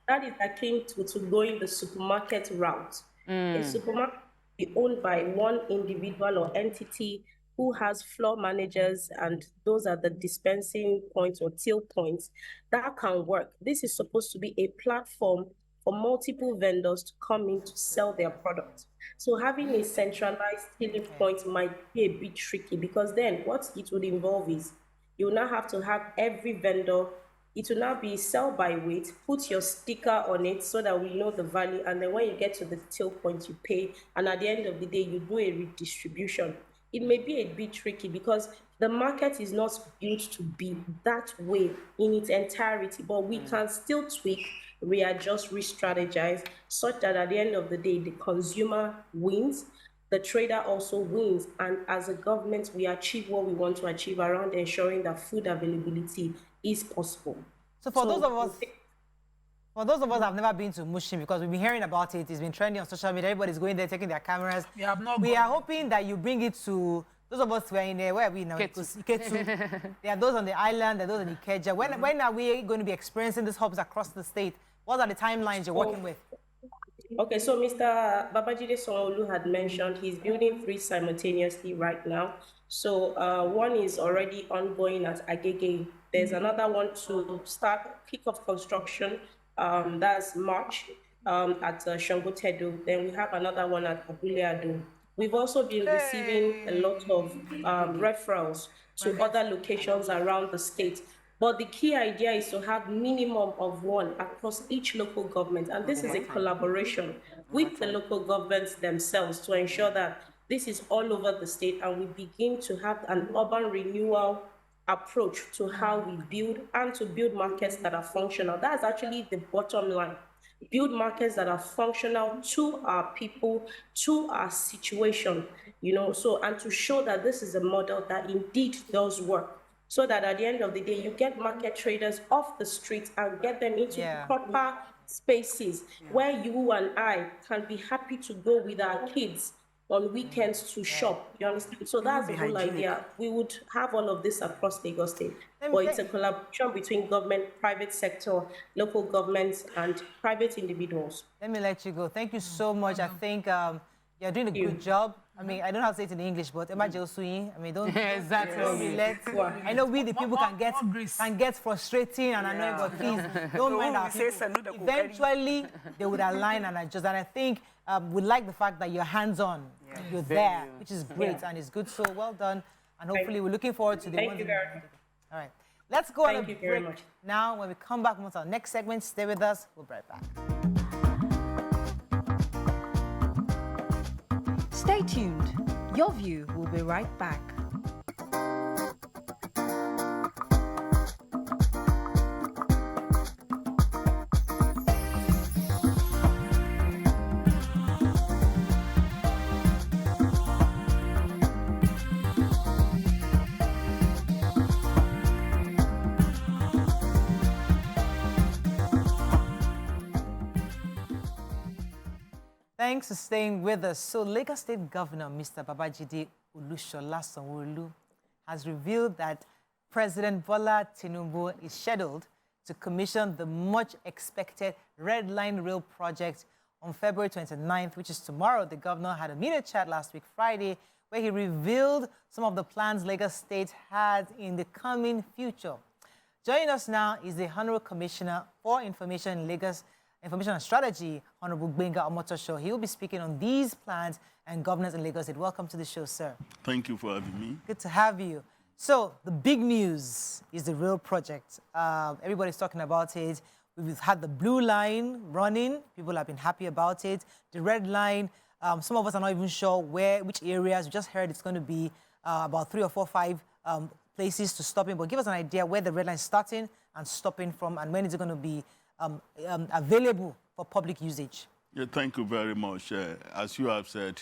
That is akin to going the supermarket route. A supermarket be owned by one individual or entity who has floor managers, and those are the dispensing points or till points. That can work. This is supposed to be a platform for multiple vendors to come in to sell their products. So having a centralized tilling point might be a bit tricky, because then what it would involve is you will now have to have every vendor. It will now be sell by weight, put your sticker on it so that we know the value, and then when you get to the till point, you pay, and at the end of the day, you do a redistribution. It may be a bit tricky because the market is not built to be that way in its entirety, but we can still tweak, readjust, re-strategize, such that at the end of the day, the consumer wins, the trader also wins, and as a government, we achieve what we want to achieve around ensuring that food availability is possible. So for those of us that have never been to Mushin, because we've been hearing about it, it's been trending on social media, everybody's going there, taking their cameras. We are hoping that you bring it to those of us who are in there. Where are we now? Ikeja. There are those on the island, there are those in Ikeja. When are we going to be experiencing these hubs across the state? What are the timelines you're working with? Okay, so Mr. Babajide Sanwo-Olu had mentioned he's building 3 simultaneously right now. So one is already ongoing at Agege. There's another one to kick off construction. That's March at Shangotedo. Then we have another one at Abuleado. We've also been receiving a lot of referrals to other locations around the state. But the key idea is to have minimum of 1 across each local government. And this is a collaboration with the local governments themselves to ensure that this is all over the state and we begin to have an urban renewal approach to how we build and to build markets that are functional. That's actually the bottom line. Build markets that are functional to our people, to our situation, and to show that this is a model that indeed does work. So that at the end of the day, you get market traders off the streets and get them into proper spaces where you and I can be happy to go with our kids on weekends to shop. You understand? So that's the whole idea. We would have all of this across Lagos State. But it's a collaboration between government, private sector, local governments, and private individuals. Let me let you go. Thank you so much. I think you're doing a good job. I mean, I don't know how to say it in English, but don't exactly. I know we the people can get frustrating and annoying, but please don't mind our people. Eventually, they would align and adjust. And I think we like the fact that you're hands-on. You're there, which is great and it's good. So well done. And hopefully, we're looking forward to the ones. All right. Let's go on a break now. When we come back, what's our next segment? Stay with us. We'll be right back. Stay tuned. Your View will be right back. Thanks for staying with us. So, Lagos State Governor Mr. Babajide Sanwo-Olu has revealed that President Bola Tinubu is scheduled to commission the much-expected Red Line Rail project on February 29th, which is tomorrow. The governor had a media chat last week, Friday, where he revealed some of the plans Lagos State had in the coming future. Joining us now is the Honorable Commissioner for Information in Lagos Information and Strategy, Honorable Gbenga Omotoso. He will be speaking on these plans and governance in Lagos State. Welcome to the show, sir. Thank you for having me. Good to have you. So the big news is the rail project. Everybody's talking about it. We've had the blue line running. People have been happy about it. The red line, some of us are not even sure which areas. We just heard it's going to be about 3 or 4, 5 places to stop in. But give us an idea where the red line is starting and stopping from, and when is it going to be available for public usage. Yeah, thank you very much. As you have said,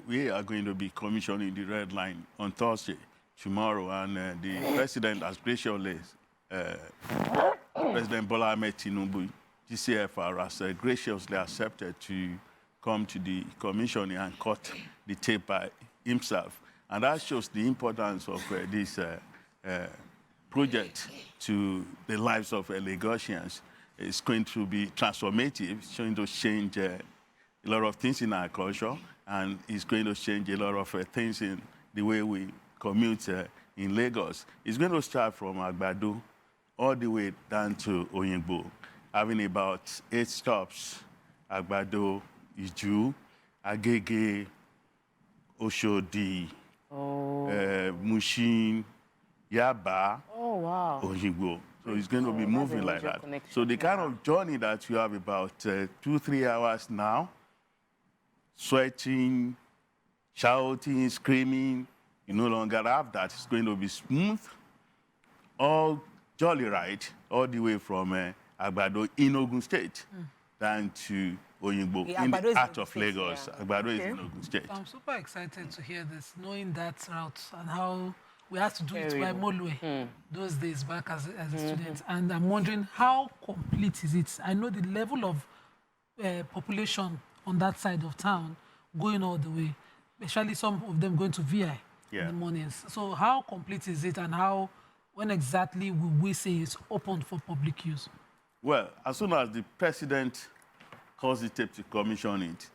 we are going to be commissioning the red line on Thursday, tomorrow, and the president has graciously, President Bola Ahmed Tinubu, GCFR, has graciously accepted to come to the commissioning and cut the tape by himself. And that shows the importance of this project to the lives of Lagosians. It's going to be transformative. It's going to change a lot of things in our culture, and it's going to change a lot of things in the way we commute in Lagos. It's going to start from Agbado all the way down to Oyingbo, having about 8 stops: Agbado, Iju, Agege, Oshodi, Mushin, Yaba, Oyingbo. So it's going to be moving like that. So the kind of journey that you have about 2-3 hours now, sweating, shouting, screaming, you no longer have that. It's going to be smooth, all jolly ride, all the way from Agbado in Ogun State down to Oyingbo in the heart of Lagos. Agbado is in Ogun State. I'm super excited to hear this, knowing that route and how we had to do it by Molue those days back as a student. And I'm wondering, how complete is it? I know the level of population on that side of town going all the way, especially some of them going to VI in the mornings. So how complete is it, and when exactly will we say it's open for public use? Well, as soon as the president calls the tape to commission it,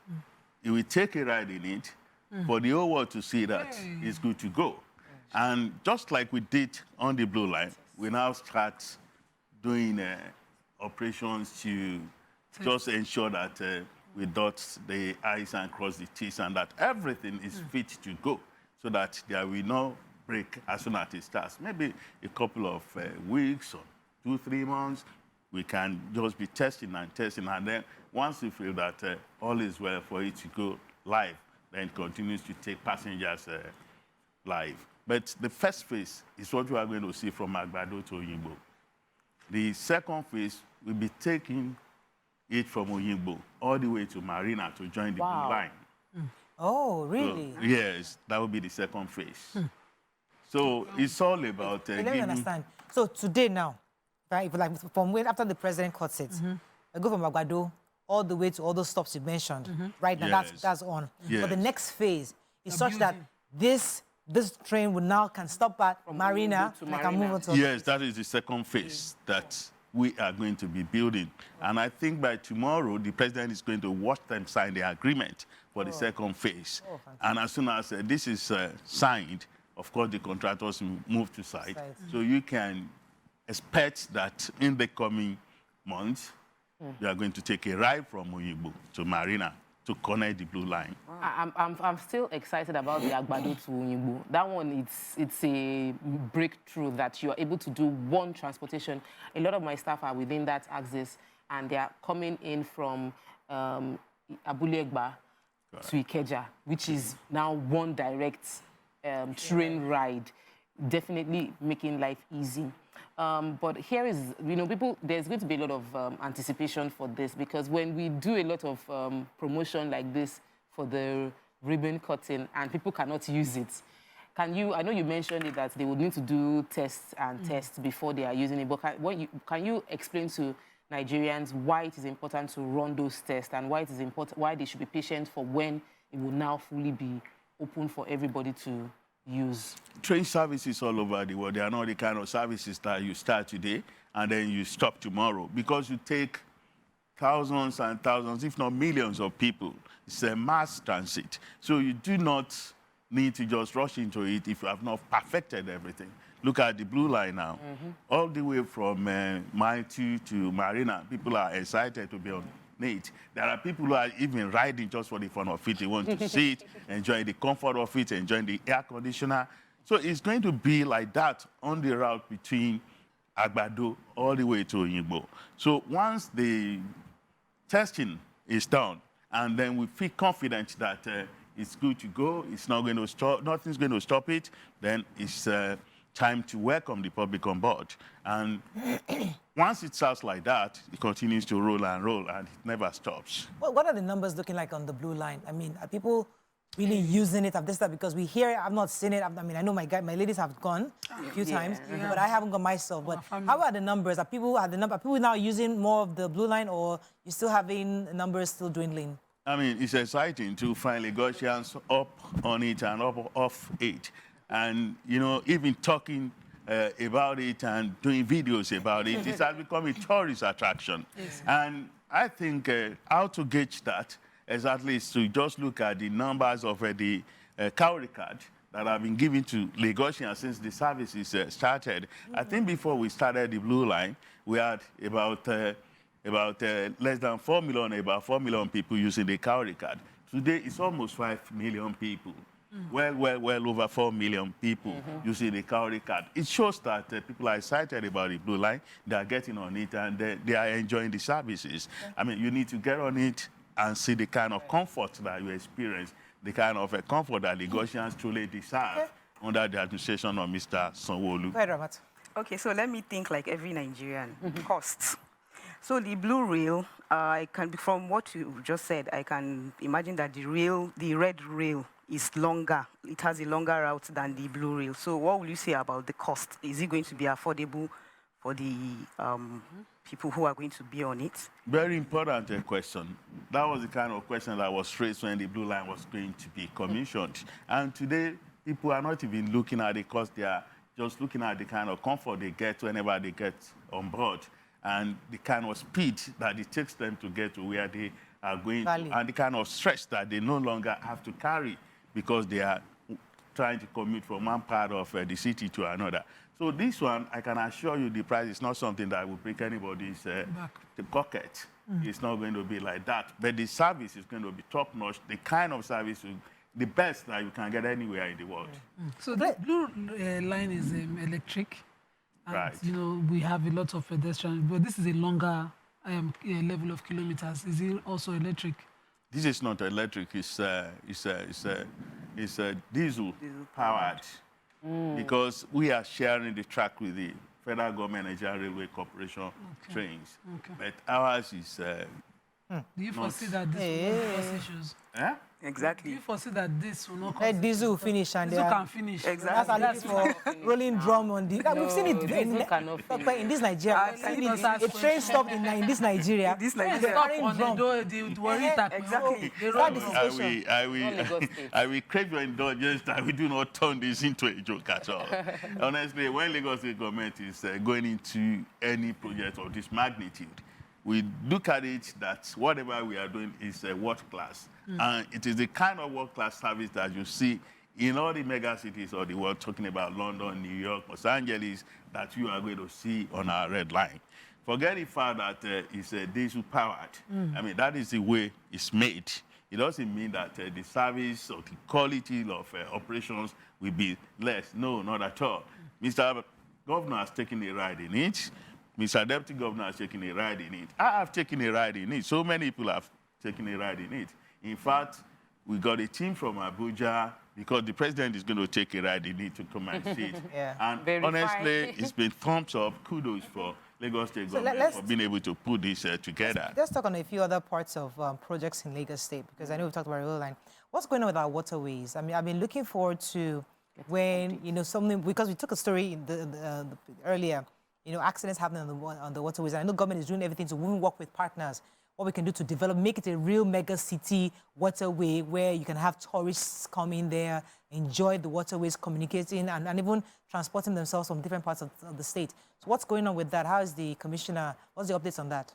he will take a ride in it for the whole world to see that it's good to go. And just like we did on the Blue Line, we now start doing operations to just ensure that we dot the I's and cross the T's, and that everything is fit to go, so that there will no break as soon as it starts. Maybe a couple of weeks or 2-3 months, we can just be testing, and then once we feel that all is well for it to go live, then it continues to take passengers live. But the first phase is what we are going to see from Agbado to Oyingbo. The second phase will be taking it from Oyingbo all the way to Marina to join the Blue Line. Oh, really? So, yes, that will be the second phase. So it's all about... let me understand. So today now, right, like from when after the president cuts it, I go from Agbado all the way to all those stops you mentioned. Right now, that's on. Yes. But the next phase is such that this train will now can stop at Marina and can move on to... Yes, that is the second phase that we are going to be building. And I think by tomorrow, the president is going to watch them sign the agreement for the second phase. And as soon as this is signed, of course, the contractors move to site. So you can expect that in the coming months, you are going to take a ride from Oyingbo to Marina to connect the Blue Line. I'm still excited about the Agbado to Oyingbo. That one, it's a breakthrough that you are able to do one transportation. A lot of my staff are within that axis, and they are coming in from Abulegba to Ikeja, which is now one direct train ride, definitely making life easy. But here is, there's going to be a lot of anticipation for this, because when we do a lot of promotion like this for the ribbon cutting and people cannot use it, I know you mentioned it that they would need to do tests and tests before they are using it, but can you explain to Nigerians why it is important to run those tests, and why it is important, why they should be patient for when it will now fully be open for everybody to use? Train services all over the world, they are not the kind of services that you start today and then you stop tomorrow, because you take thousands and thousands, if not millions of people. It's a mass transit. So you do not need to just rush into it if you have not perfected everything. Look at the Blue Line now. All the way from Mile 2 to Marina, people are excited to be on it. There are people who are even riding just for the fun of it. They want to see it, enjoy the comfort of it, enjoy the air conditioner. So it's going to be like that on the route between Agbado all the way to Oyingbo. So once the testing is done, and then we feel confident that it's good to go, it's not going to stop, nothing's going to stop it, then it's time to welcome the public on board. And once it starts like that, it continues to roll, and it never stops. Well, what are the numbers looking like on the Blue Line? I mean, are people really using it? Because we hear it, I've not seen it. I mean, I know my ladies have gone a few times, but I haven't gone myself. But how are the numbers? Are people now using more of the Blue Line, or you still having numbers still dwindling? I mean, it's exciting to find Lagosians up on it and off it. And, even talking about it and doing videos about it, it has become a tourist attraction. Yes. And I think how to gauge that exactly is to just look at the numbers of the cowrie card that have been given to Lagosians since the services started. I think before we started the Blue Line, we had about less than 4 million, about 4 million people using the cowrie card. Today, it's almost 5 million people. Well over 4 million people using the cowrie card. It shows that people are excited about the Blue Line. They are getting on it, and they are enjoying the services. I mean, you need to get on it and see the kind of comfort that you experience, the kind of comfort that Lagosians truly deserve under the administration of Mr. Sanwo-Olu. Right, Robert. Okay, so let me think like every Nigerian. Costs. So the blue rail, from what you just said, I can imagine that the red rail is longer. It has a longer route than the blue rail. So what will you say about the cost? Is it going to be affordable for the people who are going to be on it? Very important question. That was the kind of question that was raised when the blue line was going to be commissioned. And today, people are not even looking at the cost. They are just looking at the kind of comfort they get whenever they get on board, and the kind of speed that it takes them to get to where they are going to, and the kind of stress that they no longer have to carry because they are trying to commute from one part of the city to another. So this one, I can assure you the price is not something that will break anybody's pocket. It's not going to be like that. But the service is going to be top-notch. The kind of service, the best that you can get anywhere in the world. So the blue line is electric. And, right. You know, we have a lot of pedestrians, but this is a longer level of kilometers. Is it also electric? This is not electric. It's diesel powered. Because we are sharing the track with the Federal Government Nigerian Railway Corporation trains. But ours is do you foresee that this will not cause issues? Exactly. Do you foresee that this will not cause Let diesel finish and diesel can finish? Exactly. That's for rolling drum on the... We've seen it in this Nigeria. A train stopped in this Nigeria. Exactly. I will crave your indulgence that we do not turn this into a joke at all. Honestly, when Lagos State government is going into any project of this magnitude, we look at it that whatever we are doing is world class. And it is the kind of world class service that you see in all the mega cities of the world, talking about London, New York, Los Angeles, that you are going to see on our red line. Forget the fact that it's diesel powered. I mean, that is the way it's made. It doesn't mean that the service or the quality of operations will be less. No, not at all. Mr. Governor has taken a ride in it. Mr. Deputy Governor has taken a ride in it. I have taken a ride in it. So many people have taken a ride in it. In fact, we got a team from Abuja because the president is going to take a ride in it to come and see it. And honestly, it's been thumbs up. Kudos for Lagos State government for being able to put this together. Let's talk on a few other parts of projects in Lagos State, because I know we've talked about rail line. What's going on with our waterways? I mean, I've been looking forward to when, you know, something, because we took a story in the earlier, you know, accidents happening on the waterways. And I know government is doing everything to work with partners, what we can do to develop, make it a real mega city waterway where you can have tourists come in there, enjoy the waterways, communicating, and even transporting themselves from different parts of the state. So what's going on with that? How is the commissioner, what's the updates on that?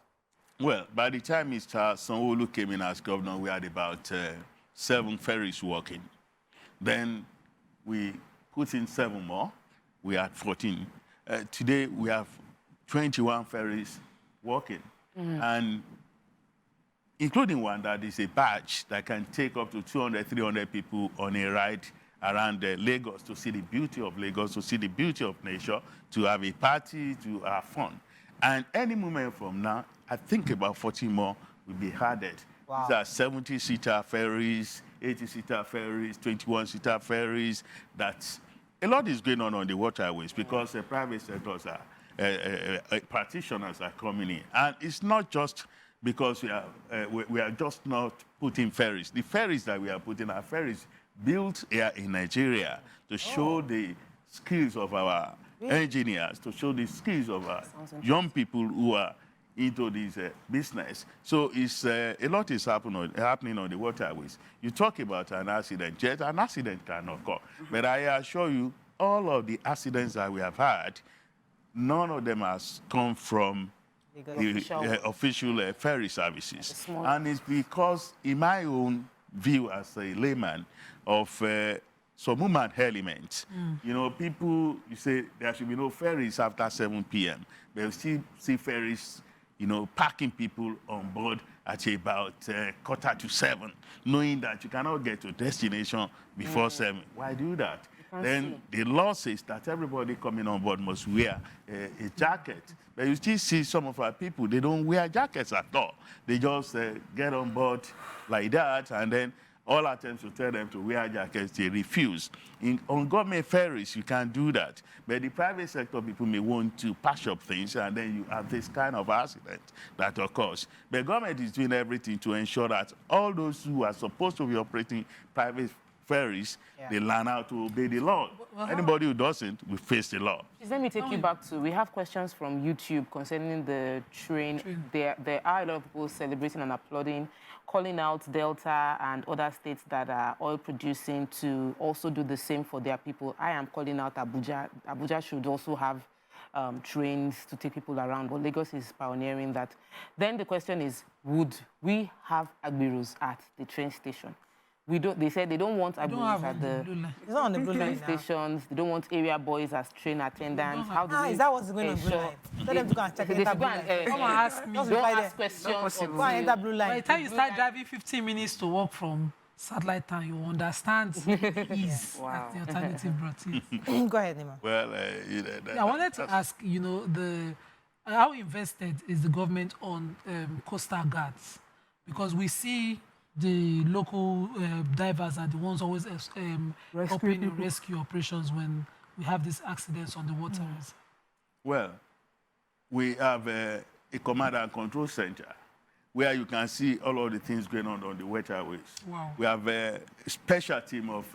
Well, by the time Mr. Sanwo-Olu came in as governor, we had about 7 ferries working. Then we put in 7 more. We had 14. Today, we have 21 ferries working. And including one that is a barge that can take up to 200, 300 people on a ride around Lagos to see the beauty of Lagos, to see the beauty of nature, to have a party, to have fun. And any moment from now, I think about 40 more will be added. Wow. These are 70-seater ferries, 80-seater ferries, 21-seater ferries. That's a lot is going on the waterways because the private sectors are, practitioners are coming in. And it's not just because we are just not putting ferries. The ferries that we are putting are ferries built here in Nigeria to show the skills of our engineers, to show the skills of our young people who are into this business. So it's, a lot is happening on the waterways. You talk about an accident, yet an accident can occur. But I assure you, all of the accidents that we have had, none of them has come from the official ferry services. And it's because, in my own view as a layman, of some human elements. You know, people, you say there should be no ferries after 7 p.m. But you still see ferries, you know, packing people on board at about 6:45, knowing that you cannot get to destination before 7. Why do that? Then the law says that everybody coming on board must wear a jacket. But you still see some of our people, they don't wear jackets at all. They just get on board like that, and then all attempts to tell them to wear jackets, they refuse. On government ferries, you can do that. But the private sector people may want to patch up things, and then you have this kind of accident that occurs. But government is doing everything to ensure that all those who are supposed to be operating private ferries, they learn how to obey the law. Anybody who doesn't will face the law. Let me take you back to, we have questions from YouTube concerning the train. There are a lot of people celebrating and applauding, calling out Delta and other states that are oil producing to also do the same for their people. I am calling out Abuja. Abuja should also have trains to take people around, but Lagos is pioneering that. Then the question is, would we have Agbiros at the train station? We don't. They said they don't want Agbiros at the train stations. They don't want area boys as train attendants. How do is that what's going on blue line? Tell them to go and check it. Come and ask me. Don't ask questions. Go and enter blue line. By the time you start driving 15 minutes to walk from satellite town, you understand the ease that the alternative brought in. Go ahead, Nima. Well, I wanted to ask, how invested is the government on coastal guards? Because we see the local divers are the ones always helping in rescue operations when we have these accidents on the waters. Well, we have a command and control center where you can see all of the things going on the waterways. Wow. We have a special team of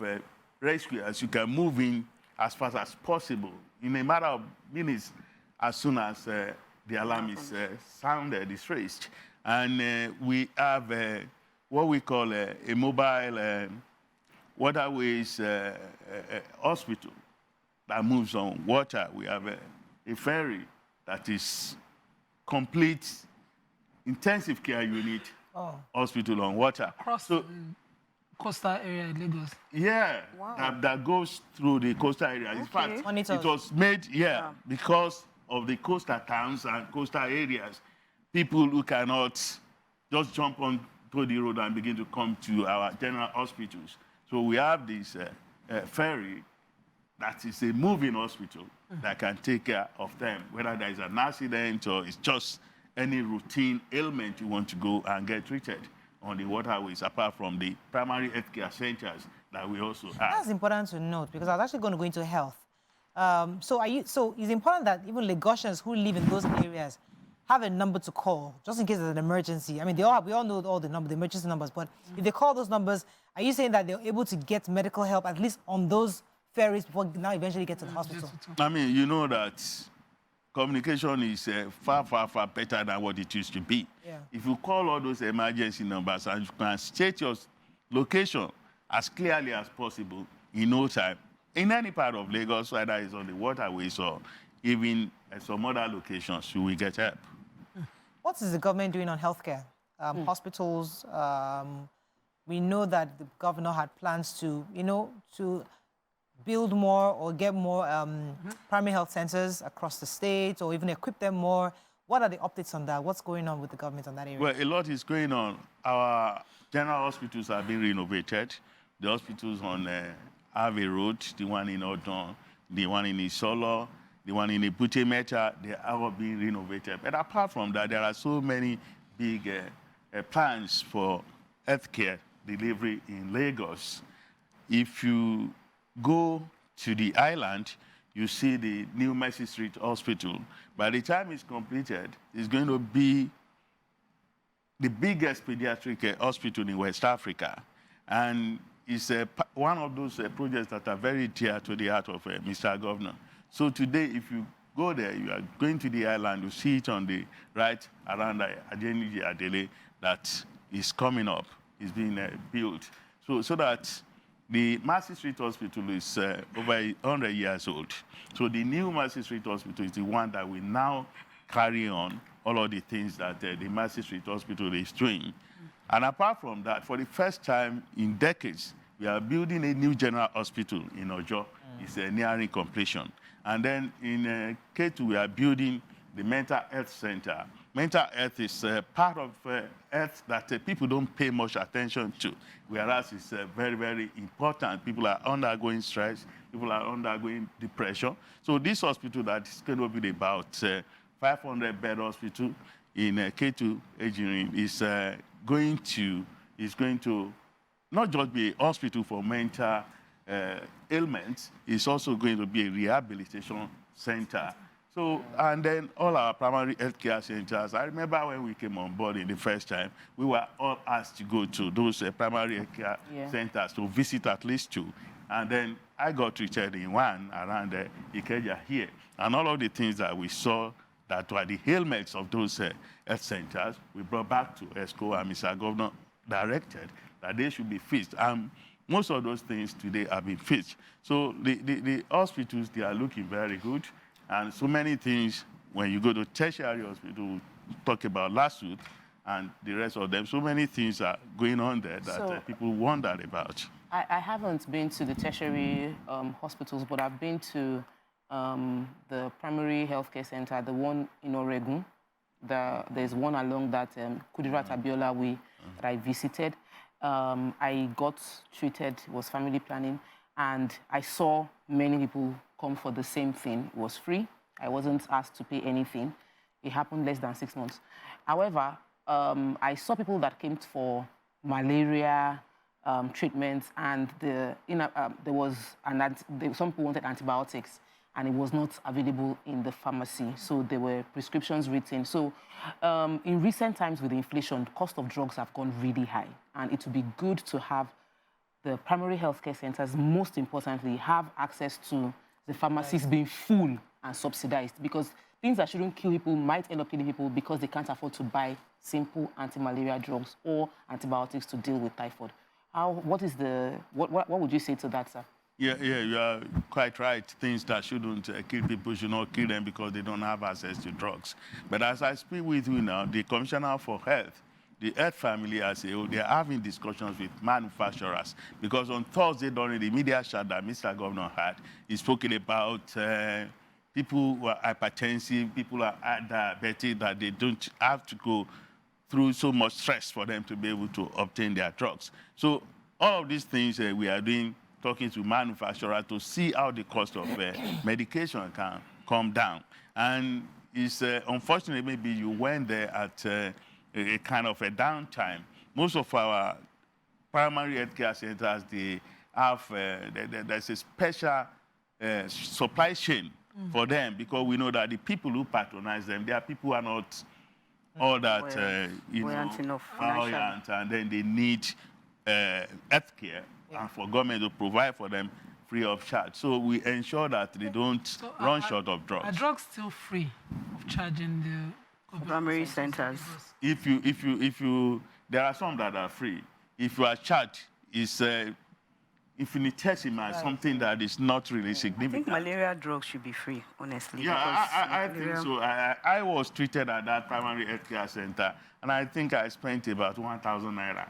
rescuers. You can move in as fast as possible in a matter of minutes as soon as the alarm is sounded, is raised. And we have what we call a mobile waterways hospital that moves on water. We have a ferry that is complete intensive care unit hospital on water. Across the coastal area in Lagos? Yeah, that goes through the coastal area. In fact, it was made, because of the coastal towns and coastal areas. People who cannot just jump onto the road and begin to come to our general hospitals. So we have this ferry that is a moving hospital that can take care of them, whether there is an accident or it's just any routine ailment you want to go and get treated on the waterways, apart from the primary healthcare centers that we also have. That's important to note, because I was actually going to go into health. So it's important that even Lagosians who live in those areas have a number to call, just in case there's an emergency. I mean, we all know all the emergency numbers, but if they call those numbers, are you saying that they're able to get medical help, at least on those ferries, before now eventually get to the hospital? I mean, you know that communication is far, far, far better than what it used to be. Yeah. If you call all those emergency numbers and you can state your location as clearly as possible in no time, in any part of Lagos, whether it's on the waterways or even at some other locations, you will get help. What is the government doing on healthcare? Hospitals, we know that the governor had plans to, to build more or get more primary health centers across the state, or even equip them more. What are the updates on that? What's going on with the government on that area? Well, a lot is going on. Our general hospitals are being renovated. The hospitals on Harvey Road, the one in Odon, the one in Isolo, the one in Ebute Meta, they are all being renovated. But apart from that, there are so many big plans for healthcare delivery in Lagos. If you go to the island, you see the new Mercy Street Hospital. By the time it's completed, it's going to be the biggest pediatric hospital in West Africa. And it's one of those projects that are very dear to the heart of Mr. Governor. So today, if you go there, you are going to the island, you see it on the right around Agege Adele that is coming up, is being built. So that the Mercy Street Hospital is over 100 years old. So the new Mercy Street Hospital is the one that will now carry on all of the things that the Mercy Street Hospital is doing. And apart from that, for the first time in decades, we are building a new general hospital in Ojo. It's nearing completion. And then in K2, we are building the mental health center. Mental health is part of health that people don't pay much attention to, whereas it's very, very important. People are undergoing stress. People are undergoing depression. So this hospital that is going to be about 500-bed hospital in K2 engineering is going to not just be a hospital for mental ailments, it's also going to be a rehabilitation center. So, and then all our primary healthcare centers, I remember when we came on board in the first time, we were all asked to go to those primary healthcare centers to visit at least 2. And then I got treated in one around Ikeja here. And all of the things that we saw that were the ailments of those health centers, we brought back to ESCO, and Mr. Governor directed that they should be fixed. Most of those things today have been fixed. So the hospitals, they are looking very good. And so many things, when you go to tertiary hospital, talk about lawsuit and the rest of them, so many things are going on there that people wonder about. I haven't been to the tertiary hospitals, but I've been to the primary healthcare center, the one in Ogun. There's one along that Kudirat Abiola way that I visited. I got treated, it was family planning, and I saw many people come for the same thing. It was free. I wasn't asked to pay anything. It happened less than 6 months. However, I saw people that came for malaria treatments, and some people wanted antibiotics, and it was not available in the pharmacy. So there were prescriptions written. So in recent times with inflation, the cost of drugs have gone really high, and it would be good to have the primary healthcare centers, most importantly, have access to the pharmacies being full and subsidized, because things that shouldn't kill people might end up killing people because they can't afford to buy simple anti-malaria drugs or antibiotics to deal with typhoid. What would you say to that, sir? Yeah, you are quite right. Things that shouldn't kill people should not kill them because they don't have access to drugs. But as I speak with you now, the Commissioner for Health, the Health family as a whole, they are having discussions with manufacturers, because on Thursday during the media chat that Mr. Governor had, he spoke about people who are hypertensive, people who are diabetic, that they don't have to go through so much stress for them to be able to obtain their drugs. So all of these things we are doing, talking to manufacturers to see how the cost of medication can come down. And it's unfortunate maybe you went there at a kind of a downtime. Most of our primary healthcare centers, they have, there's a special supply chain for them, because we know that the people who patronize them, they are people who are not all that, buoyant, and then they need healthcare, and for government to provide for them free of charge. So we ensure that they don't run short of drugs. Are drugs still free of charge in the primary centers? If you, there are some that are free. If you are charged, it's infinitesimal, something that is not really significant. I think malaria drugs should be free, honestly. Yeah, I think so. I was treated at that primary healthcare center, and I think I spent about 1,000 naira.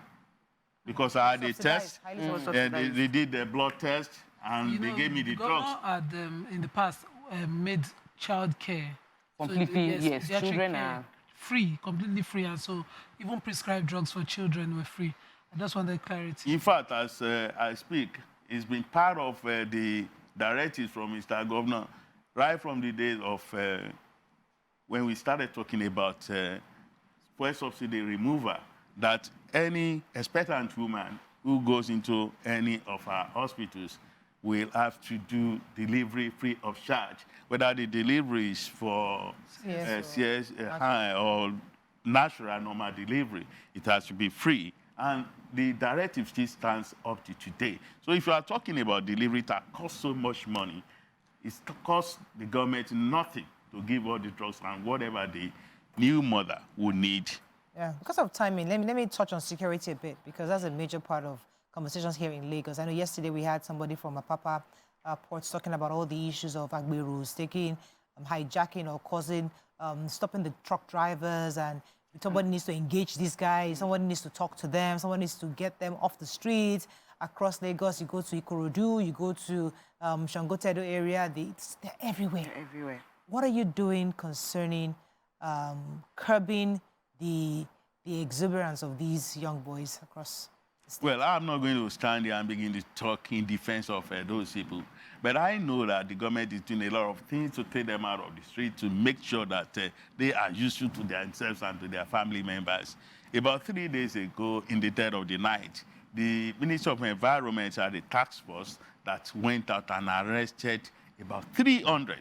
Because I had a test, and they did the blood test, and they gave me the drugs. Had, in the past, made child care completely, so, children are free, completely free, and so even prescribed drugs for children were free. I just wanted clarity. In fact, as I speak, it's been part of the directives from Mr. Governor right from the days of when we started talking about fuel subsidy removal, that any expectant woman who goes into any of our hospitals will have to do delivery free of charge, whether the delivery is for CS or natural normal delivery. It has to be free. And the directive still stands up to today. So if you are talking about delivery that costs so much money, it costs the government nothing to give all the drugs and whatever the new mother would need. Yeah, because of timing, let me touch on security a bit, because that's a major part of conversations here in Lagos. I know yesterday we had somebody from Apapa ports talking about all the issues of Agbado taking, hijacking or causing, stopping the truck drivers, and somebody needs to engage these guys, somebody needs to talk to them, someone needs to get them off the streets. Across Lagos, you go to Ikorodu, you go to Shangotedo area, they're everywhere. They're everywhere. What are you doing concerning curbing the exuberance of these young boys across the state? Well, I'm not going to stand here and begin to talk in defense of those people. But I know that the government is doing a lot of things to take them out of the street, to make sure that they are useful to themselves and to their family members. About 3 days ago, in the dead of the night, the Ministry of Environment had a task force that went out and arrested about 300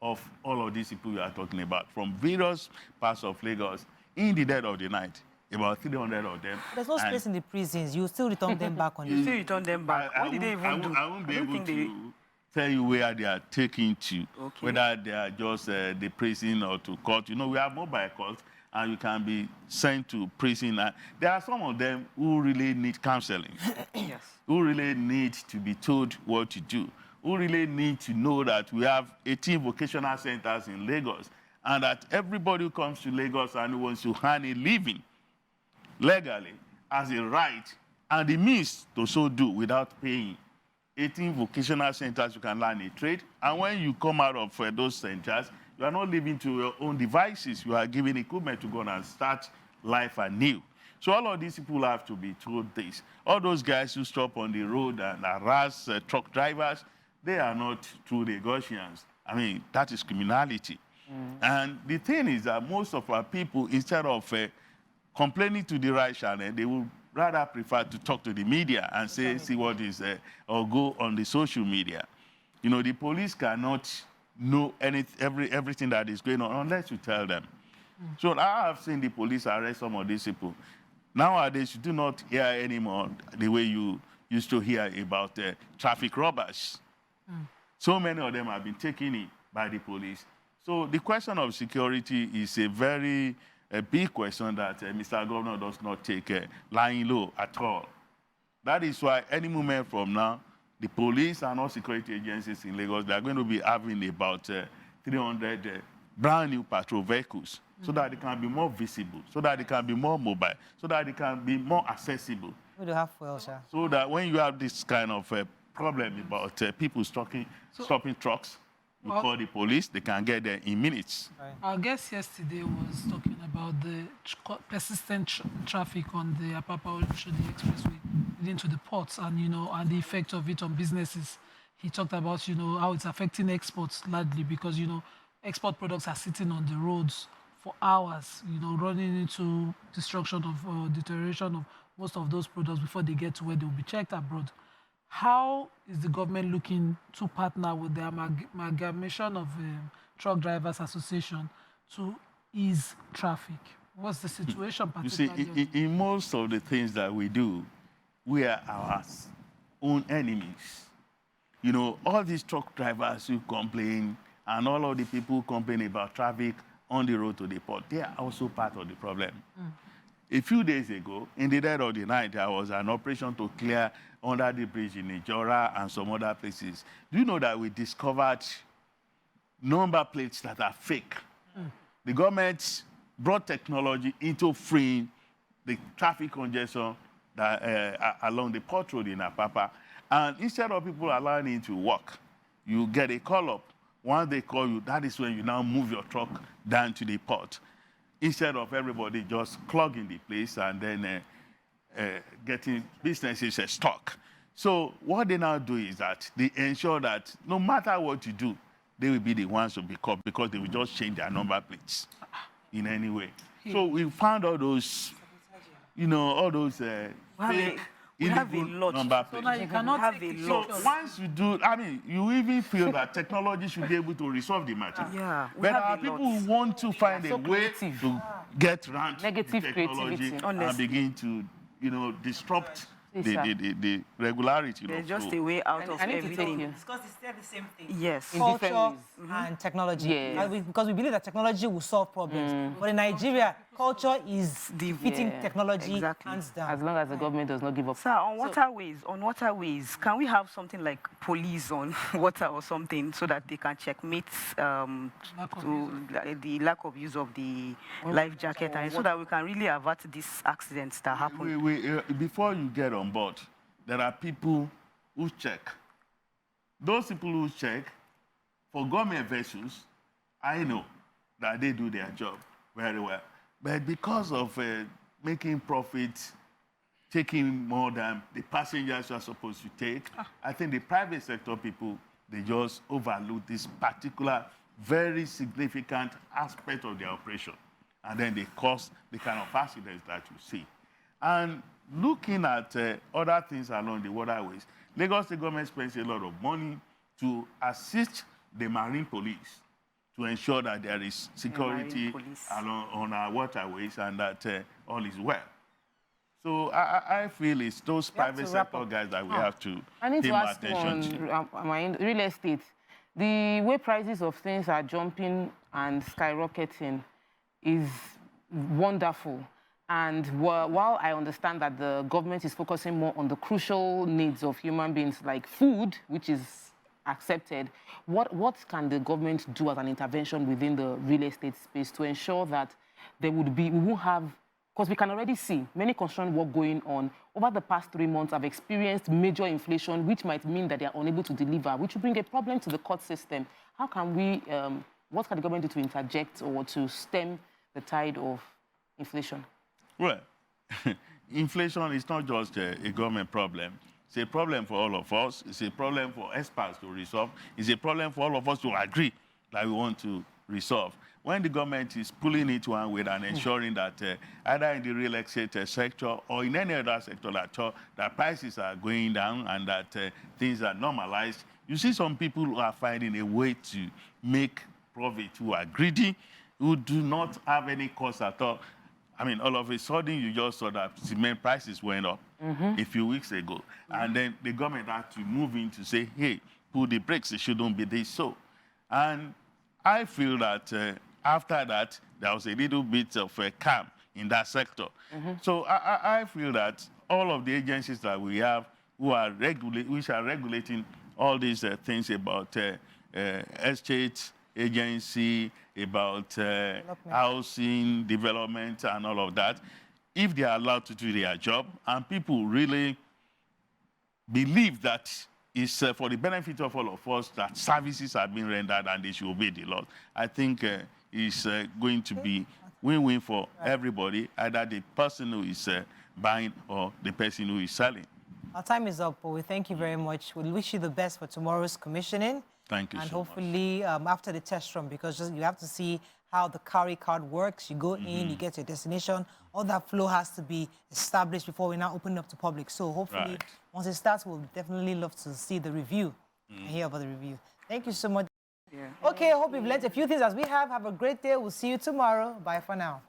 of all of these people we are talking about from various parts of Lagos in the dead of the night. About 300 of them. There's no space in the prisons. You still return them back on You still return them back. What did they even do? I won't be able to tell you where they are taken to, whether they are just the prison or to court. You know, we have mobile courts, and you can be sent to prison. There are some of them who really need counseling, yes, who really need to be told what to do, who really need to know that we have 18 vocational centers in Lagos, and that everybody who comes to Lagos and who wants to earn a living legally has a right and the means to so do without paying. 18 vocational centers, you can learn a trade. And when you come out of those centers, you are not living to your own devices. You are given equipment to go and start life anew. So all of these people have to be told this. All those guys who stop on the road and harass truck drivers, they are not true Lagosians. I mean, that is criminality. And the thing is that most of our people, instead of complaining to the right channel, they will rather prefer to talk to the media and say, see what is, or go on the social media. You know, the police cannot know everything that is going on unless you tell them. So I have seen the police arrest some of these people. Nowadays, you do not hear anymore the way you used to hear about traffic robbers. So many of them have been taken in by the police. So the question of security is a very big question that Mr. Governor does not take lying low at all. That is why any moment from now, the police and all security agencies in Lagos, they are going to be having about 300 brand new patrol vehicles so that they can be more visible, so that they can be more mobile, so that they can be more accessible. We do have fuel, sir. So that when you have this kind of problem about people stopping trucks, you call the police, they can get there in minutes. Right. Our guest yesterday was talking about the persistent traffic on the Apapa-Oshodi Expressway leading to the ports and, you know, and the effect of it on businesses. He talked about, you know, how it's affecting exports largely because, you know, export products are sitting on the roads for hours, you know, running into destruction of deterioration of most of those products before they get to where they'll be checked abroad. How is the government looking to partner with the amalgamation of Truck Drivers Association to ease traffic? What's the situation particularly? You see, in most of the things that we do, we are our own enemies. You know, all these truck drivers who complain and all of the people who complain about traffic on the road to the port, they are also part of the problem. A few days ago, in the dead of the night, there was an operation to clear under the bridge in Ikeja and some other places. Do you know that we discovered number plates that are fake? The government brought technology into freeing the traffic congestion that, along the port road in Apapa. And instead of people allowing it to walk, you get a call up. Once they call you, that is when you now move your truck down to the port. Instead of everybody just clogging the place and then getting businesses stuck. So what they now do is that they ensure that no matter what you do, they will be the ones to be caught because they will just change their number plates in any way. So we found all those, you know, all those fake, we have a lot. Number So now you cannot have a lot. So once you do, I mean, you even feel that technology should be able to resolve the matter. Yeah, But there are people who want to find a way to get around Negative the technology creativity. and begin to, you know, disrupt the regularity. There's just a way out of everything. Because it's still the same thing. Yes. Culture and technology. Yes. Because we believe that technology will solve problems. But in Nigeria, culture is defeating technology hands down. As long as the government does not give up. Sir, on waterways, can we have something like police on water or something so that they can checkmate the lack of use of the life jacket and so that we can really avert these accidents that happen? Before you get on board, there are people who check. Those people who check, for government vessels, I know that they do their job very well. But because of making profits, taking more than the passengers are supposed to take, I think the private sector people, they just overlook this particular very significant aspect of their operation. And then they cause the kind of accidents that you see. And looking at other things along the waterways, Lagos State government spends a lot of money to assist the marine police to ensure that there is security on our waterways and that all is well. So I feel it's those private sector guys that we have to pay more attention to. Real estate, the way prices of things are jumping and skyrocketing is wonderful. And while I understand that the government is focusing more on the crucial needs of human beings like food, which is accepted, what can the government do as an intervention within the real estate space to ensure that we won't have, because we can already see many construction work going on. Over the past 3 months, I've experienced major inflation, which might mean that they are unable to deliver, which will bring a problem to the court system. How can we, what can the government do to interject or to stem the tide of inflation? Well, inflation is not just a government problem. It's a problem for all of us. It's a problem for experts to resolve. It's a problem for all of us to agree that we want to resolve. When the government is pulling it one way and ensuring that either in the real estate sector or in any other sector that prices are going down and that things are normalized, you see some people who are finding a way to make profit, who are greedy, who do not have any cost at all. I mean, all of a sudden, you just saw that cement prices went up a few weeks ago. And then the government had to move in to say, hey, pull the brakes, it shouldn't be this so. And I feel that after that, there was a little bit of a calm in that sector. So I feel that all of the agencies that we have which are regulating all these things about estate agency, about housing, development, and all of that, if they are allowed to do their job, and people really believe that it's for the benefit of all of us that services are being rendered and they should obey the law, I think it's going to be win-win for everybody, either the person who is buying or the person who is selling. Our time is up, but we thank you very much. We wish you the best for tomorrow's commissioning. Thank you and so hopefully after the test run, because you have to see how the carry card works. You go in, you get to your destination. All that flow has to be established before we now open up to public. So hopefully, once it starts, we'll definitely love to see the review and hear about the review. Thank you so much. Yeah. Okay, I hope you've learned a few things as we have. Have a great day. We'll see you tomorrow. Bye for now.